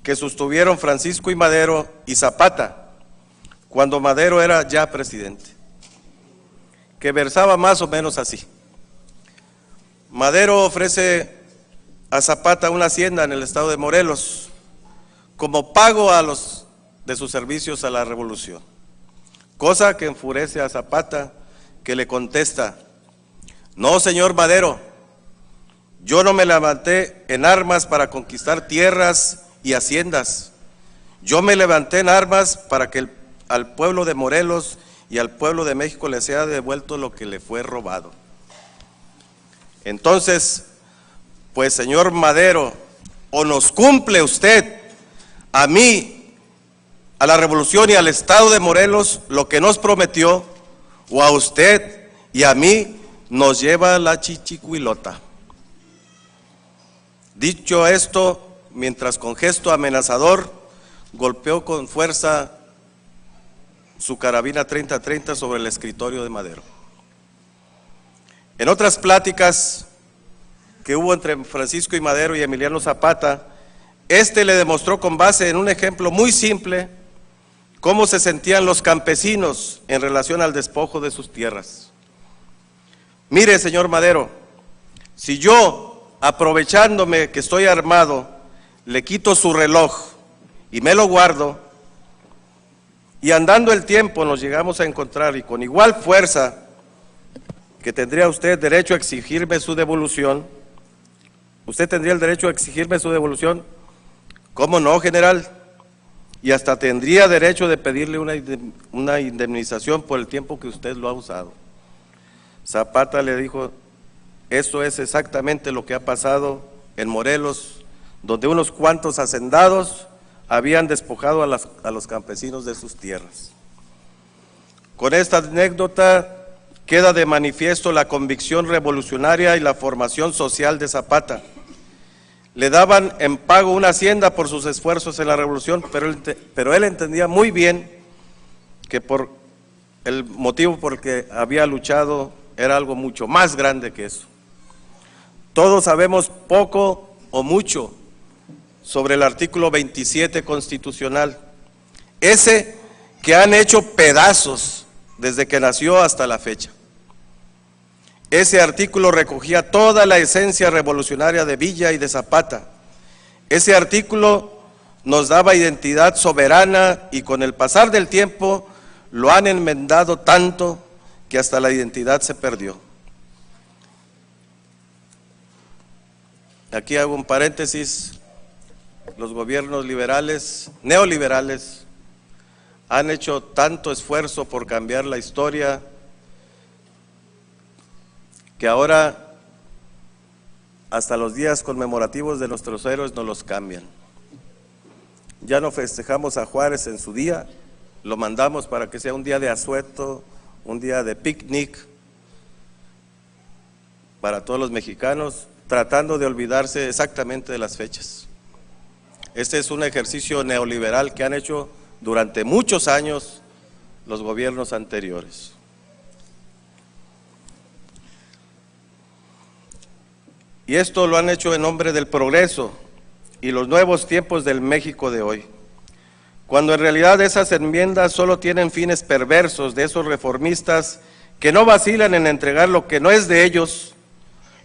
que sostuvieron Francisco I. Madero y Zapata, cuando Madero era ya presidente, que versaba más o menos así. Madero ofrece a Zapata una hacienda en el estado de Morelos como pago de sus servicios a la revolución, cosa que enfurece a Zapata, que le contesta: no, señor Madero, yo no me levanté en armas para conquistar tierras y haciendas, yo me levanté en armas para que al pueblo de Morelos y al pueblo de México le sea devuelto lo que le fue robado. Entonces, pues señor Madero, o nos cumple usted a mí, a la revolución y al estado de Morelos lo que nos prometió, o a usted y a mí nos lleva la chichicuilota. Dicho esto, mientras con gesto amenazador golpeó con fuerza su carabina 30-30 sobre el escritorio de Madero. En otras pláticas que hubo entre Francisco I. Madero y Emiliano Zapata, este le demostró con base en un ejemplo muy simple cómo se sentían los campesinos en relación al despojo de sus tierras. Mire, señor Madero, si yo, aprovechándome que estoy armado, le quito su reloj y me lo guardo, y andando el tiempo nos llegamos a encontrar y con igual fuerza que tendría usted derecho a exigirme su devolución, ¿usted tendría el derecho a exigirme su devolución? ¿Cómo no, general? Y hasta tendría derecho de pedirle una indemnización por el tiempo que usted lo ha usado. Zapata le dijo: eso es exactamente lo que ha pasado en Morelos, donde unos cuantos hacendados habían despojado a los campesinos de sus tierras. Con esta anécdota queda de manifiesto la convicción revolucionaria y la formación social de Zapata, le daban en pago una hacienda por sus esfuerzos en la revolución, pero él entendía muy bien que por el motivo por el que había luchado era algo mucho más grande que eso. Todos sabemos poco o mucho sobre el artículo 27 constitucional, ese que han hecho pedazos desde que nació hasta la fecha. Ese artículo recogía toda la esencia revolucionaria de Villa y de Zapata. Ese artículo nos daba identidad soberana y con el pasar del tiempo lo han enmendado tanto que hasta la identidad se perdió. Aquí hago un paréntesis. Los gobiernos liberales, neoliberales, han hecho tanto esfuerzo por cambiar la historia que ahora hasta los días conmemorativos de nuestros héroes nos los cambian. Ya no festejamos a Juárez en su día, lo mandamos para que sea un día de asueto, un día de picnic para todos los mexicanos, tratando de olvidarse exactamente de las fechas. Este es un ejercicio neoliberal que han hecho durante muchos años los gobiernos anteriores. Y esto lo han hecho en nombre del progreso y los nuevos tiempos del México de hoy, cuando en realidad esas enmiendas solo tienen fines perversos de esos reformistas que no vacilan en entregar lo que no es de ellos,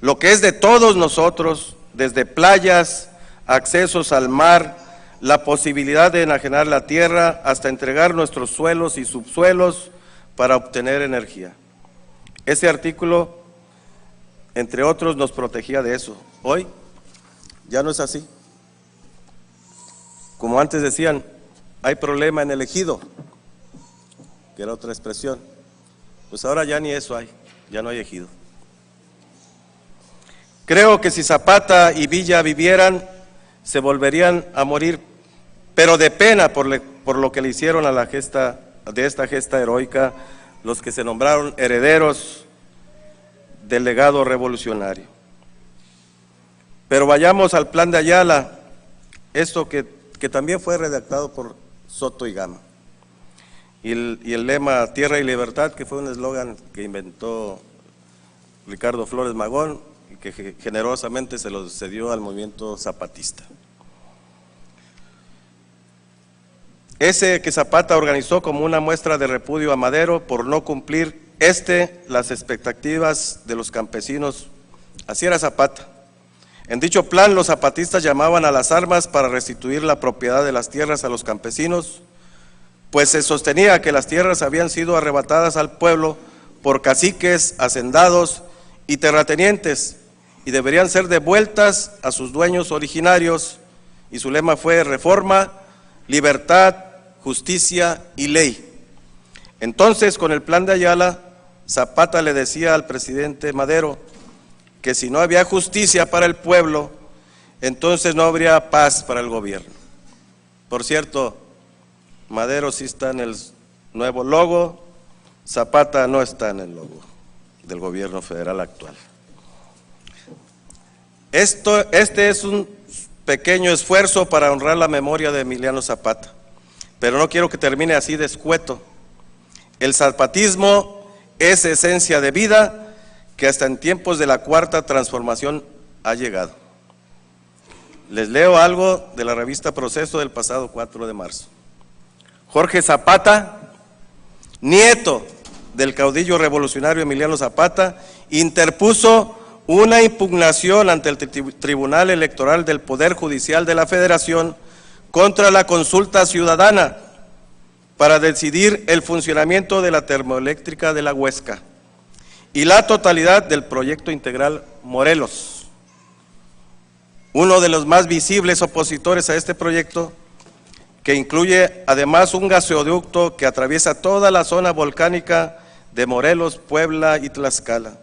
lo que es de todos nosotros, desde playas, accesos al mar, la posibilidad de enajenar la tierra, hasta entregar nuestros suelos y subsuelos para obtener energía. Ese artículo, entre otros, nos protegía de eso. Hoy ya no es así. Como antes decían, hay problema en el ejido, que era otra expresión. Pues ahora ya ni eso hay, ya no hay ejido. Creo que si Zapata y Villa vivieran, se volverían a morir, pero de pena por lo que le hicieron a la gesta, de esta gesta heroica, los que se nombraron herederos del legado revolucionario. Pero vayamos al Plan de Ayala, esto que también fue redactado por Soto y Gama. Y el lema Tierra y Libertad, que fue un eslogan que inventó Ricardo Flores Magón y que generosamente se lo cedió al movimiento zapatista. Ese que Zapata organizó como una muestra de repudio a Madero por no cumplir las expectativas de los campesinos. Así era Zapata. En dicho plan, los zapatistas llamaban a las armas para restituir la propiedad de las tierras a los campesinos, pues se sostenía que las tierras habían sido arrebatadas al pueblo por caciques, hacendados y terratenientes y deberían ser devueltas a sus dueños originarios, y su lema fue reforma, libertad, justicia y ley. Entonces, con el Plan de Ayala, Zapata le decía al presidente Madero que si no había justicia para el pueblo, entonces no habría paz para el gobierno. Por cierto, Madero sí está en el nuevo logo, Zapata no está en el logo del gobierno federal actual. Este es un pequeño esfuerzo para honrar la memoria de Emiliano Zapata, pero no quiero que termine así de escueto. El zapatismo es esencia de vida que hasta en tiempos de la Cuarta Transformación ha llegado. Les leo algo de la revista Proceso del pasado 4 de marzo. Jorge Zapata, nieto del caudillo revolucionario Emiliano Zapata, interpuso una impugnación ante el Tribunal Electoral del Poder Judicial de la Federación contra la consulta ciudadana para decidir el funcionamiento de la termoeléctrica de la Huesca y la totalidad del proyecto integral Morelos. Uno de los más visibles opositores a este proyecto, que incluye además un gasoducto que atraviesa toda la zona volcánica de Morelos, Puebla y Tlaxcala,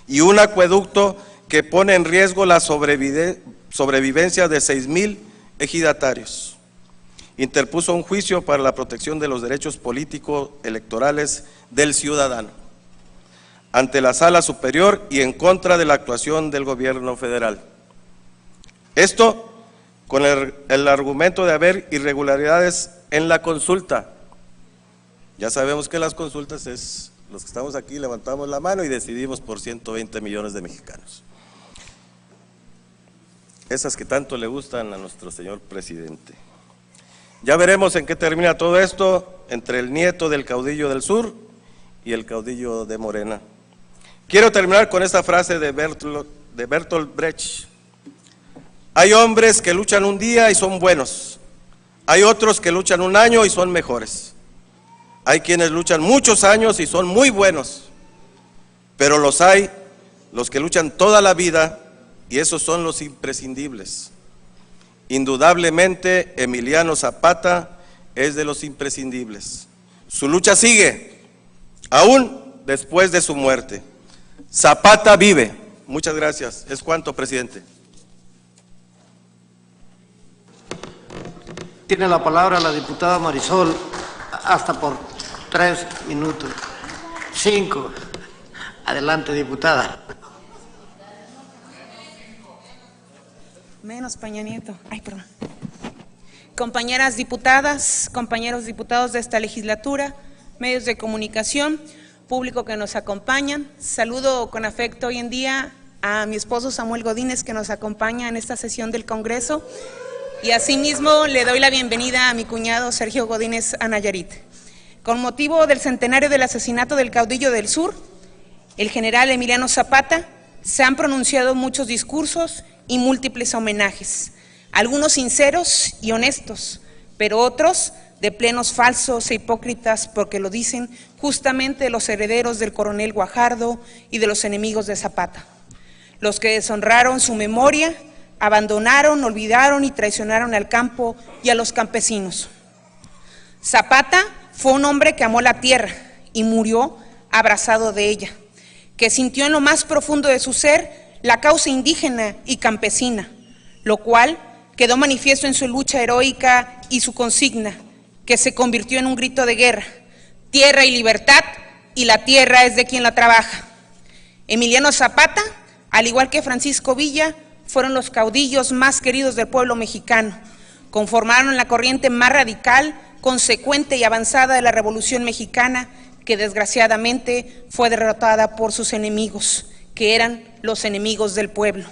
y un acueducto que pone en riesgo la sobrevivencia de 6,000 ejidatarios. Interpuso un juicio para la protección de los derechos políticos electorales del ciudadano ante la Sala Superior y en contra de la actuación del gobierno federal. Esto con el argumento de haber irregularidades en la consulta. Ya sabemos que las consultas es, los que estamos aquí levantamos la mano y decidimos por 120 millones de mexicanos. Esas que tanto le gustan a nuestro señor presidente. Ya veremos en qué termina todo esto entre el nieto del caudillo del sur y el caudillo de Morena. Quiero terminar con esta frase de Bertolt Brecht. Hay hombres que luchan un día y son buenos. Hay otros que luchan un año y son mejores. Hay quienes luchan muchos años y son muy buenos. Pero los que luchan toda la vida, y esos son los imprescindibles. Indudablemente, Emiliano Zapata es de los imprescindibles. Su lucha sigue, aún después de su muerte. Zapata vive. Muchas gracias. Es cuanto, presidente. Tiene la palabra la diputada Marisol, hasta por 3 minutos. 5. Adelante, diputada. Menos Peña Nieto. Ay, perdón. Compañeras diputadas, compañeros diputados de esta legislatura, medios de comunicación, público que nos acompañan, saludo con afecto hoy en día a mi esposo Samuel Godínez, que nos acompaña en esta sesión del Congreso, y asimismo le doy la bienvenida a mi cuñado Sergio Godínez a Nayarit. Con motivo del centenario del asesinato del caudillo del sur, el general Emiliano Zapata, se han pronunciado muchos discursos y múltiples homenajes, algunos sinceros y honestos, pero otros de plenos falsos e hipócritas, porque lo dicen justamente los herederos del coronel Guajardo y de los enemigos de Zapata, los que deshonraron su memoria, abandonaron, olvidaron y traicionaron al campo y a los campesinos. Zapata fue un hombre que amó la tierra y murió abrazado de ella, que sintió en lo más profundo de su ser la causa indígena y campesina, lo cual quedó manifiesto en su lucha heroica y su consigna, que se convirtió en un grito de guerra: tierra y libertad, y la tierra es de quien la trabaja. Emiliano Zapata, al igual que Francisco Villa, fueron los caudillos más queridos del pueblo mexicano. Conformaron la corriente más radical, consecuente y avanzada de la Revolución Mexicana, que desgraciadamente fue derrotada por sus enemigos, que eran los enemigos del pueblo.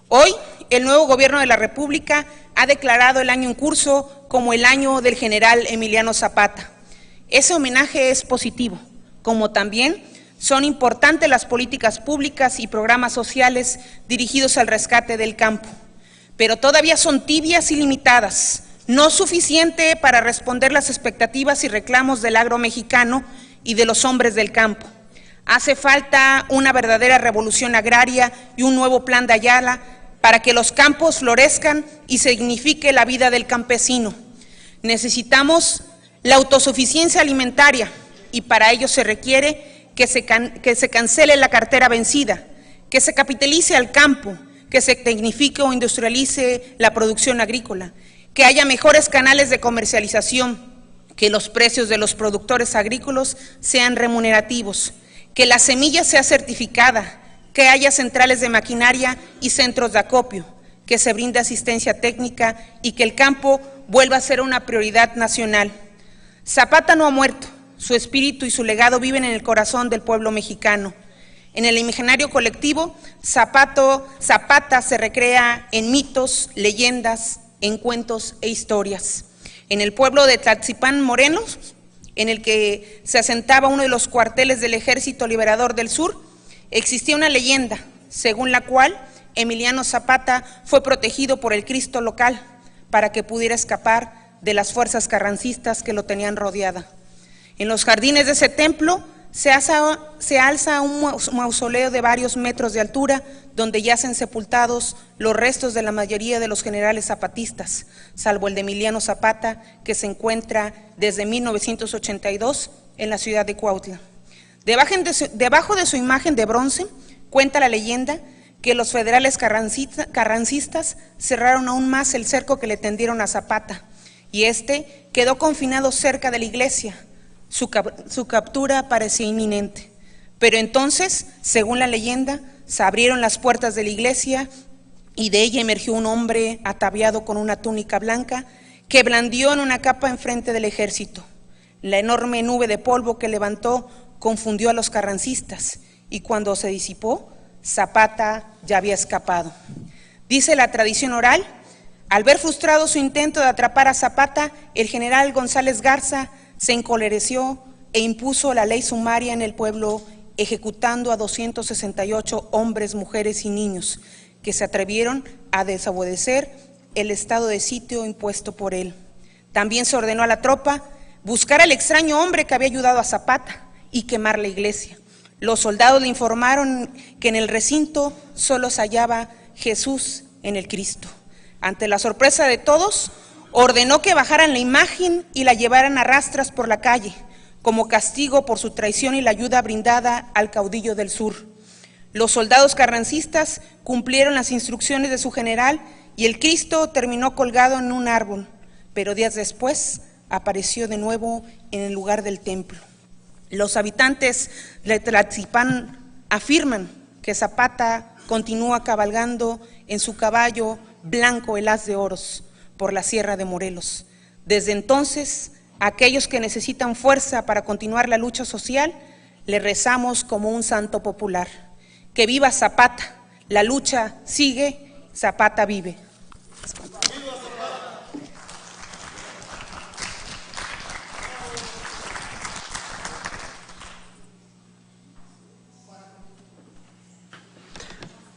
Hoy, el nuevo gobierno de la República ha declarado el año en curso como el año del general Emiliano Zapata. Ese homenaje es positivo, como también son importantes las políticas públicas y programas sociales dirigidos al rescate del campo, pero todavía son tibias y limitadas, no suficiente para responder las expectativas y reclamos del agro mexicano y de los hombres del campo. Hace falta una verdadera revolución agraria y un nuevo plan de Ayala para que los campos florezcan y signifique la vida del campesino. Necesitamos la autosuficiencia alimentaria y para ello se requiere que se cancele la cartera vencida, que se capitalice al campo, que se tecnifique o industrialice la producción agrícola, que haya mejores canales de comercialización, que los precios de los productores agrícolas sean remunerativos, que la semilla sea certificada, que haya centrales de maquinaria y centros de acopio, que se brinde asistencia técnica y que el campo vuelva a ser una prioridad nacional. Zapata no ha muerto, su espíritu y su legado viven en el corazón del pueblo mexicano. En el imaginario colectivo, Zapata se recrea en mitos, leyendas, en cuentos e historias. En el pueblo de Tlaltzipán, Morelos, en el que se asentaba uno de los cuarteles del Ejército Liberador del Sur, existía una leyenda, según la cual Emiliano Zapata fue protegido por el Cristo local para que pudiera escapar de las fuerzas carrancistas que lo tenían rodeada. En los jardines de ese templo se alza un mausoleo de varios metros de altura, donde yacen sepultados los restos de la mayoría de los generales zapatistas, salvo el de Emiliano Zapata, que se encuentra desde 1982 en la ciudad de Cuautla. Debajo de su imagen de bronce, cuenta la leyenda que los federales carrancistas cerraron aún más el cerco que le tendieron a Zapata, y este quedó confinado cerca de la iglesia. Su captura parecía inminente, pero entonces, según la leyenda, se abrieron las puertas de la iglesia y de ella emergió un hombre ataviado con una túnica blanca que blandió en una capa enfrente del ejército. La enorme nube de polvo que levantó confundió a los carrancistas y cuando se disipó, Zapata ya había escapado. Dice la tradición oral, al ver frustrado su intento de atrapar a Zapata, el general González Garza se encolereció e impuso la ley sumaria en el pueblo, ejecutando a 268 hombres, mujeres y niños que se atrevieron a desobedecer el estado de sitio impuesto por él. También se ordenó a la tropa buscar al extraño hombre que había ayudado a Zapata y quemar la iglesia. Los soldados le informaron que en el recinto solo se hallaba Jesús en el Cristo. Ante la sorpresa de todos, ordenó que bajaran la imagen y la llevaran a rastras por la calle, como castigo por su traición y la ayuda brindada al caudillo del sur. Los soldados carrancistas cumplieron las instrucciones de su general y el Cristo terminó colgado en un árbol, pero días después apareció de nuevo en el lugar del templo. Los habitantes de Tlatzipán afirman que Zapata continúa cabalgando en su caballo blanco el haz de oros por la Sierra de Morelos. Desde entonces, a aquellos que necesitan fuerza para continuar la lucha social, le rezamos como un santo popular. Que viva Zapata, la lucha sigue, Zapata vive.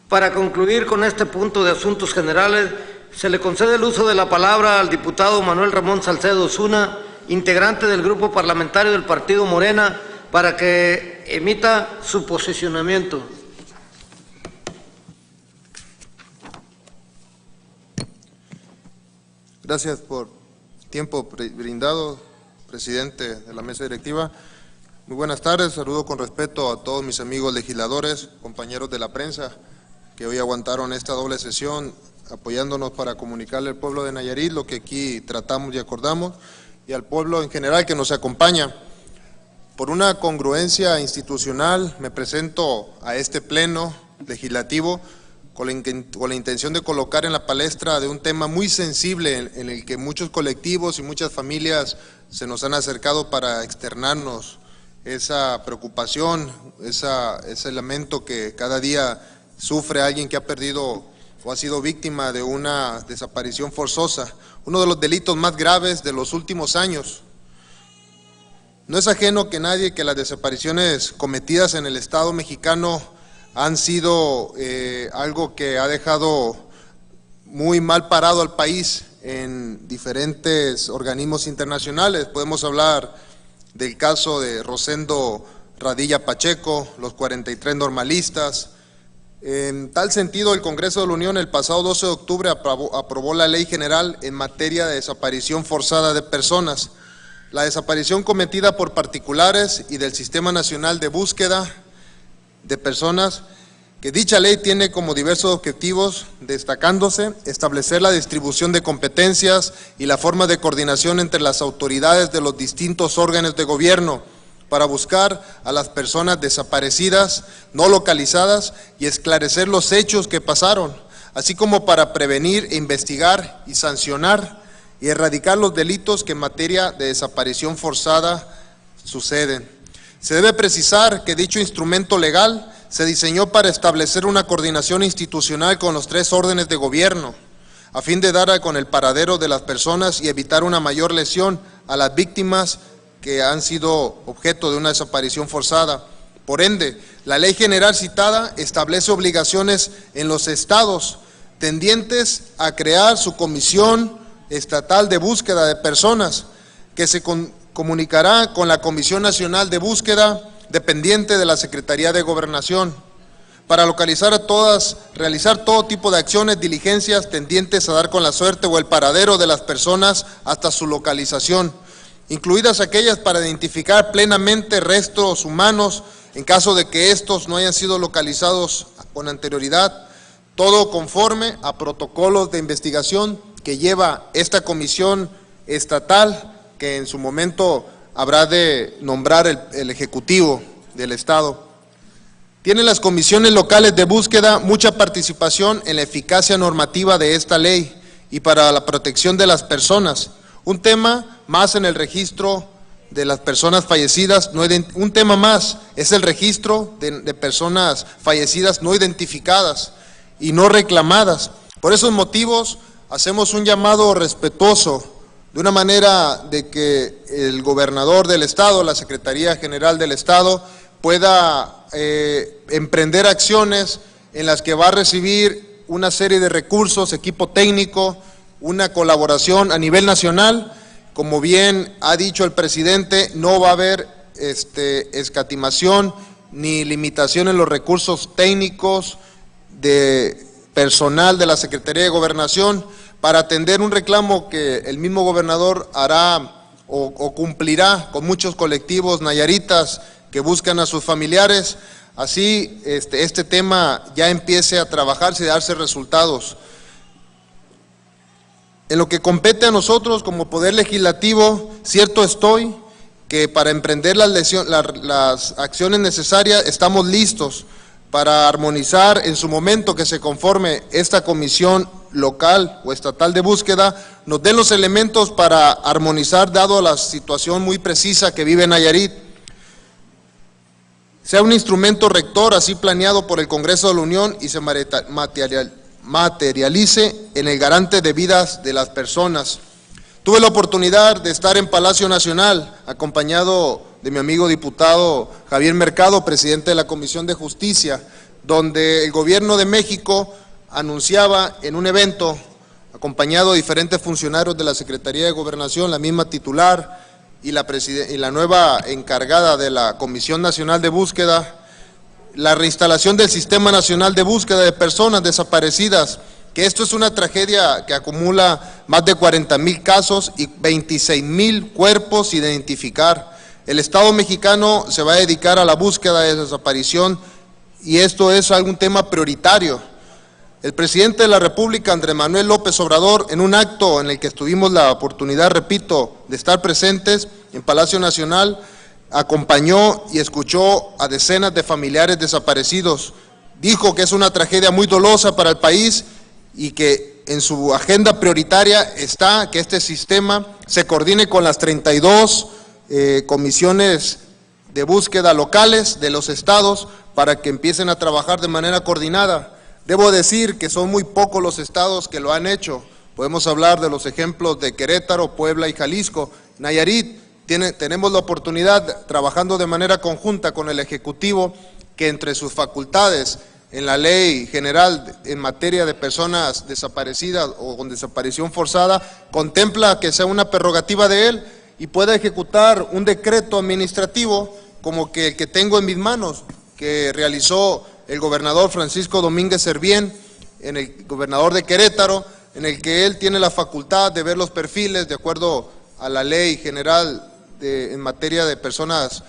Para concluir con este punto de asuntos generales, se le concede el uso de la palabra al diputado Manuel Ramón Salcedo Osuna, integrante del Grupo Parlamentario del Partido Morena, para que emita su posicionamiento. Gracias por tiempo brindado, presidente de la mesa directiva. Muy buenas tardes, saludo con respeto a todos mis amigos legisladores, compañeros de la prensa, que hoy aguantaron esta doble sesión apoyándonos para comunicarle al pueblo de Nayarit lo que aquí tratamos y acordamos, y al pueblo en general que nos acompaña. Por una congruencia institucional me presento a este pleno legislativo con la intención de colocar en la palestra de un tema muy sensible en el que muchos colectivos y muchas familias se nos han acercado para externarnos esa preocupación, ese lamento que cada día sufre alguien que ha perdido o ha sido víctima de una desaparición forzosa, uno de los delitos más graves de los últimos años. No es ajeno que nadie que las desapariciones cometidas en el Estado mexicano han sido algo que ha dejado muy mal parado al país en diferentes organismos internacionales. Podemos hablar del caso de Rosendo Radilla Pacheco, los 43 normalistas. En tal sentido, el Congreso de la Unión el pasado 12 de octubre aprobó la Ley General en materia de desaparición forzada de personas. La desaparición cometida por particulares y del Sistema Nacional de Búsqueda de Personas, que dicha ley tiene como diversos objetivos, destacándose establecer la distribución de competencias y la forma de coordinación entre las autoridades de los distintos órganos de gobierno para buscar a las personas desaparecidas, no localizadas y esclarecer los hechos que pasaron, así como para prevenir, investigar y sancionar y erradicar los delitos que en materia de desaparición forzada suceden. Se debe precisar que dicho instrumento legal se diseñó para establecer una coordinación institucional con los 3 órdenes de gobierno, a fin de dar con el paradero de las personas y evitar una mayor lesión a las víctimas que han sido objeto de una desaparición forzada. Por ende, la ley general citada establece obligaciones en los estados tendientes a crear su Comisión Estatal de Búsqueda de Personas, que se comunicará con la Comisión Nacional de Búsqueda dependiente de la Secretaría de Gobernación, para localizar a todas, realizar todo tipo de acciones, diligencias tendientes a dar con la suerte o el paradero de las personas hasta su localización, incluidas aquellas para identificar plenamente restos humanos en caso de que estos no hayan sido localizados con anterioridad, todo conforme a protocolos de investigación que lleva esta comisión estatal, que en su momento habrá de nombrar el Ejecutivo del Estado. Tienen las comisiones locales de búsqueda mucha participación en la eficacia normativa de esta ley y para la protección de las personas. Un tema más en el registro de las personas fallecidas, un tema más es el registro de personas fallecidas no identificadas y no reclamadas. Por esos motivos hacemos un llamado respetuoso, de una manera de que el gobernador del Estado, la Secretaría General del Estado, pueda emprender acciones en las que va a recibir una serie de recursos, equipo técnico, una colaboración a nivel nacional. Como bien ha dicho el presidente, no va a haber escatimación ni limitación en los recursos técnicos de personal de la Secretaría de Gobernación para atender un reclamo que el mismo gobernador hará o cumplirá con muchos colectivos nayaritas que buscan a sus familiares. Así este tema ya empiece a trabajarse y a darse resultados. En lo que compete a nosotros como Poder Legislativo, cierto estoy que para emprender las acciones necesarias estamos listos para armonizar en su momento que se conforme esta comisión local o estatal de búsqueda, nos den los elementos para armonizar dado la situación muy precisa que vive Nayarit. Sea un instrumento rector así planeado por el Congreso de la Unión y se materialice en el garante de vidas de las personas. Tuve la oportunidad de estar en Palacio Nacional, acompañado de mi amigo diputado Javier Mercado, presidente de la Comisión de Justicia, donde el gobierno de México anunciaba en un evento, acompañado de diferentes funcionarios de la Secretaría de Gobernación, la misma titular y la nueva encargada de la Comisión Nacional de Búsqueda, la reinstalación del Sistema Nacional de Búsqueda de Personas Desaparecidas, que esto es una tragedia que acumula más de 40,000 casos y 26,000 cuerpos sin identificar. El Estado mexicano se va a dedicar a la búsqueda de desaparición y esto es algún tema prioritario. El presidente de la República, Andrés Manuel López Obrador, en un acto en el que tuvimos la oportunidad, repito, de estar presentes en Palacio Nacional, acompañó y escuchó a decenas de familiares desaparecidos. Dijo que es una tragedia muy dolosa para el país y que en su agenda prioritaria está que este sistema se coordine con las 32 comisiones de búsqueda locales de los estados para que empiecen a trabajar de manera coordinada. Debo decir que son muy pocos los estados que lo han hecho. Podemos hablar de los ejemplos de Querétaro, Puebla y Jalisco. Nayarit, tenemos la oportunidad, trabajando de manera conjunta con el Ejecutivo, que entre sus facultades en la Ley General en materia de personas desaparecidas o con desaparición forzada, contempla que sea una prerrogativa de él y pueda ejecutar un decreto administrativo como que el que tengo en mis manos, que realizó el gobernador Francisco Domínguez Servién, el gobernador de Querétaro, en el que él tiene la facultad de ver los perfiles de acuerdo a la Ley General en materia de personas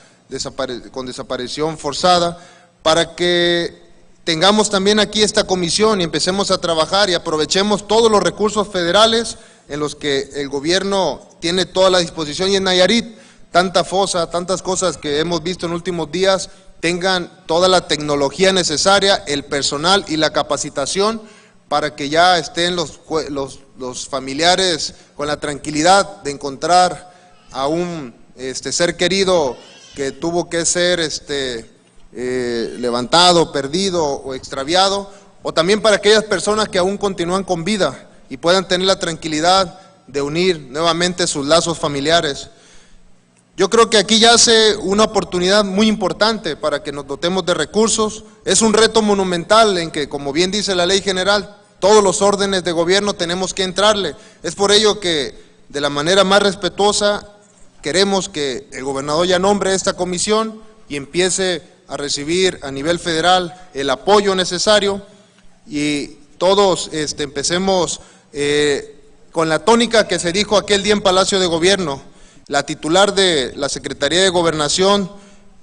con desaparición forzada, para que tengamos también aquí esta comisión y empecemos a trabajar y aprovechemos todos los recursos federales en los que el gobierno tiene toda la disposición, y en Nayarit, tanta fosa, tantas cosas que hemos visto en últimos días, tengan toda la tecnología necesaria, el personal y la capacitación para que ya estén los familiares con la tranquilidad de encontrar a un ser querido que tuvo que ser levantado, perdido o extraviado, o también para aquellas personas que aún continúan con vida y puedan tener la tranquilidad de unir nuevamente sus lazos familiares. Yo creo que aquí yace una oportunidad muy importante para que nos dotemos de recursos. Es un reto monumental en que, como bien dice la Ley General, todos los órdenes de gobierno tenemos que entrarle. Es por ello que, de la manera más respetuosa, queremos que el gobernador ya nombre esta comisión y empiece a recibir a nivel federal el apoyo necesario y todos empecemos con la tónica que se dijo aquel día en Palacio de Gobierno. La titular de la Secretaría de Gobernación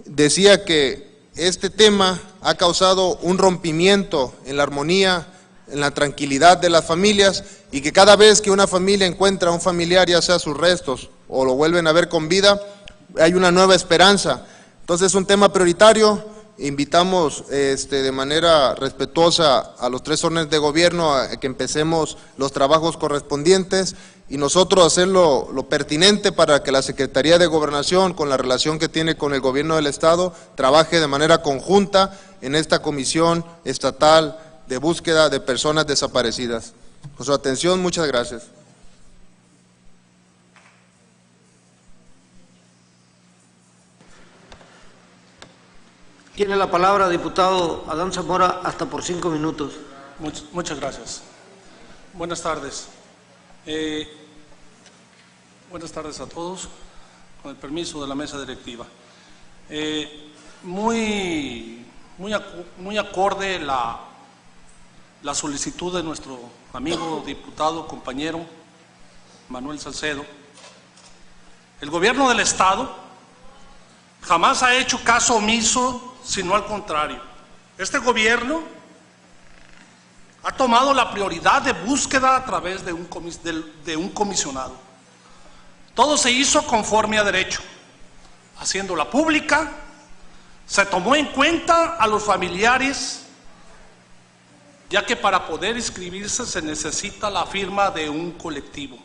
decía que este tema ha causado un rompimiento en la armonía, en la tranquilidad de las familias, y que cada vez que una familia encuentra a un familiar, ya sea sus restos o lo vuelven a ver con vida, hay una nueva esperanza. Entonces es un tema prioritario invitamos de manera respetuosa a los 3 órdenes de gobierno a que empecemos los trabajos correspondientes y nosotros hacer lo pertinente para que la Secretaría de Gobernación, con la relación que tiene con el gobierno del Estado, trabaje de manera conjunta en esta comisión estatal de búsqueda de personas desaparecidas. Por su atención, muchas gracias. Tiene la palabra, diputado Adán Zamora, hasta por 5 minutos. Muchas gracias. Buenas tardes. Buenas tardes a todos, con el permiso de la mesa directiva. Muy acorde la solicitud de nuestro amigo diputado, compañero Manuel Salcedo. El gobierno del Estado jamás ha hecho caso omiso, sino al contrario. Este gobierno ha tomado la prioridad de búsqueda a través de un comisionado. Todo se hizo conforme a derecho. Haciéndola pública, se tomó en cuenta a los familiares, ya que para poder inscribirse se necesita la firma de un colectivo.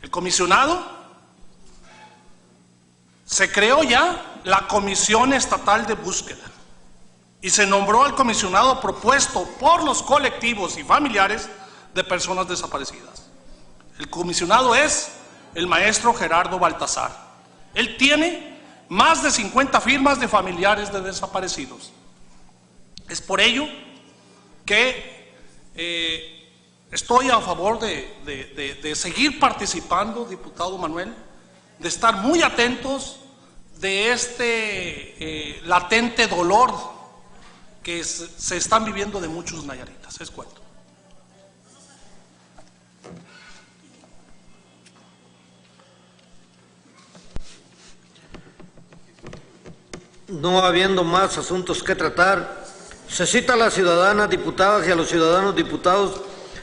El comisionado, se creó ya la Comisión Estatal de Búsqueda y se nombró al comisionado propuesto por los colectivos y familiares de personas desaparecidas. El comisionado es el maestro Gerardo Baltasar. Él tiene más de 50 firmas de familiares de desaparecidos. Es por ello que estoy a favor de seguir participando, diputado Manuel, de estar muy atentos de este latente dolor que se están viviendo de muchos nayaritas. Es cuento. No habiendo más asuntos que tratar, se cita a las ciudadanas diputadas y a los ciudadanos diputados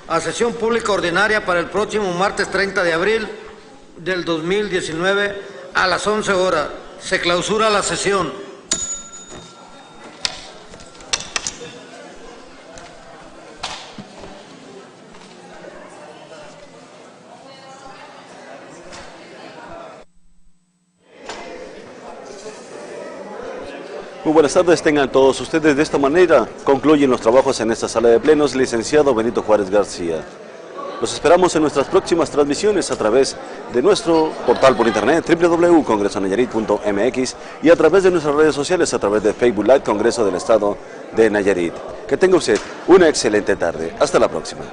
a sesión pública ordinaria para el próximo martes 30 de abril del 2019 a las 11 horas. Se clausura la sesión. Muy buenas tardes, tengan todos ustedes. De esta manera concluyen los trabajos en esta sala de plenos, licenciado Benito Juárez García. Los esperamos en nuestras próximas transmisiones a través de nuestro portal por internet www.congresonayarit.mx y a través de nuestras redes sociales, a través de Facebook Live Congreso del Estado de Nayarit. Que tenga usted una excelente tarde. Hasta la próxima.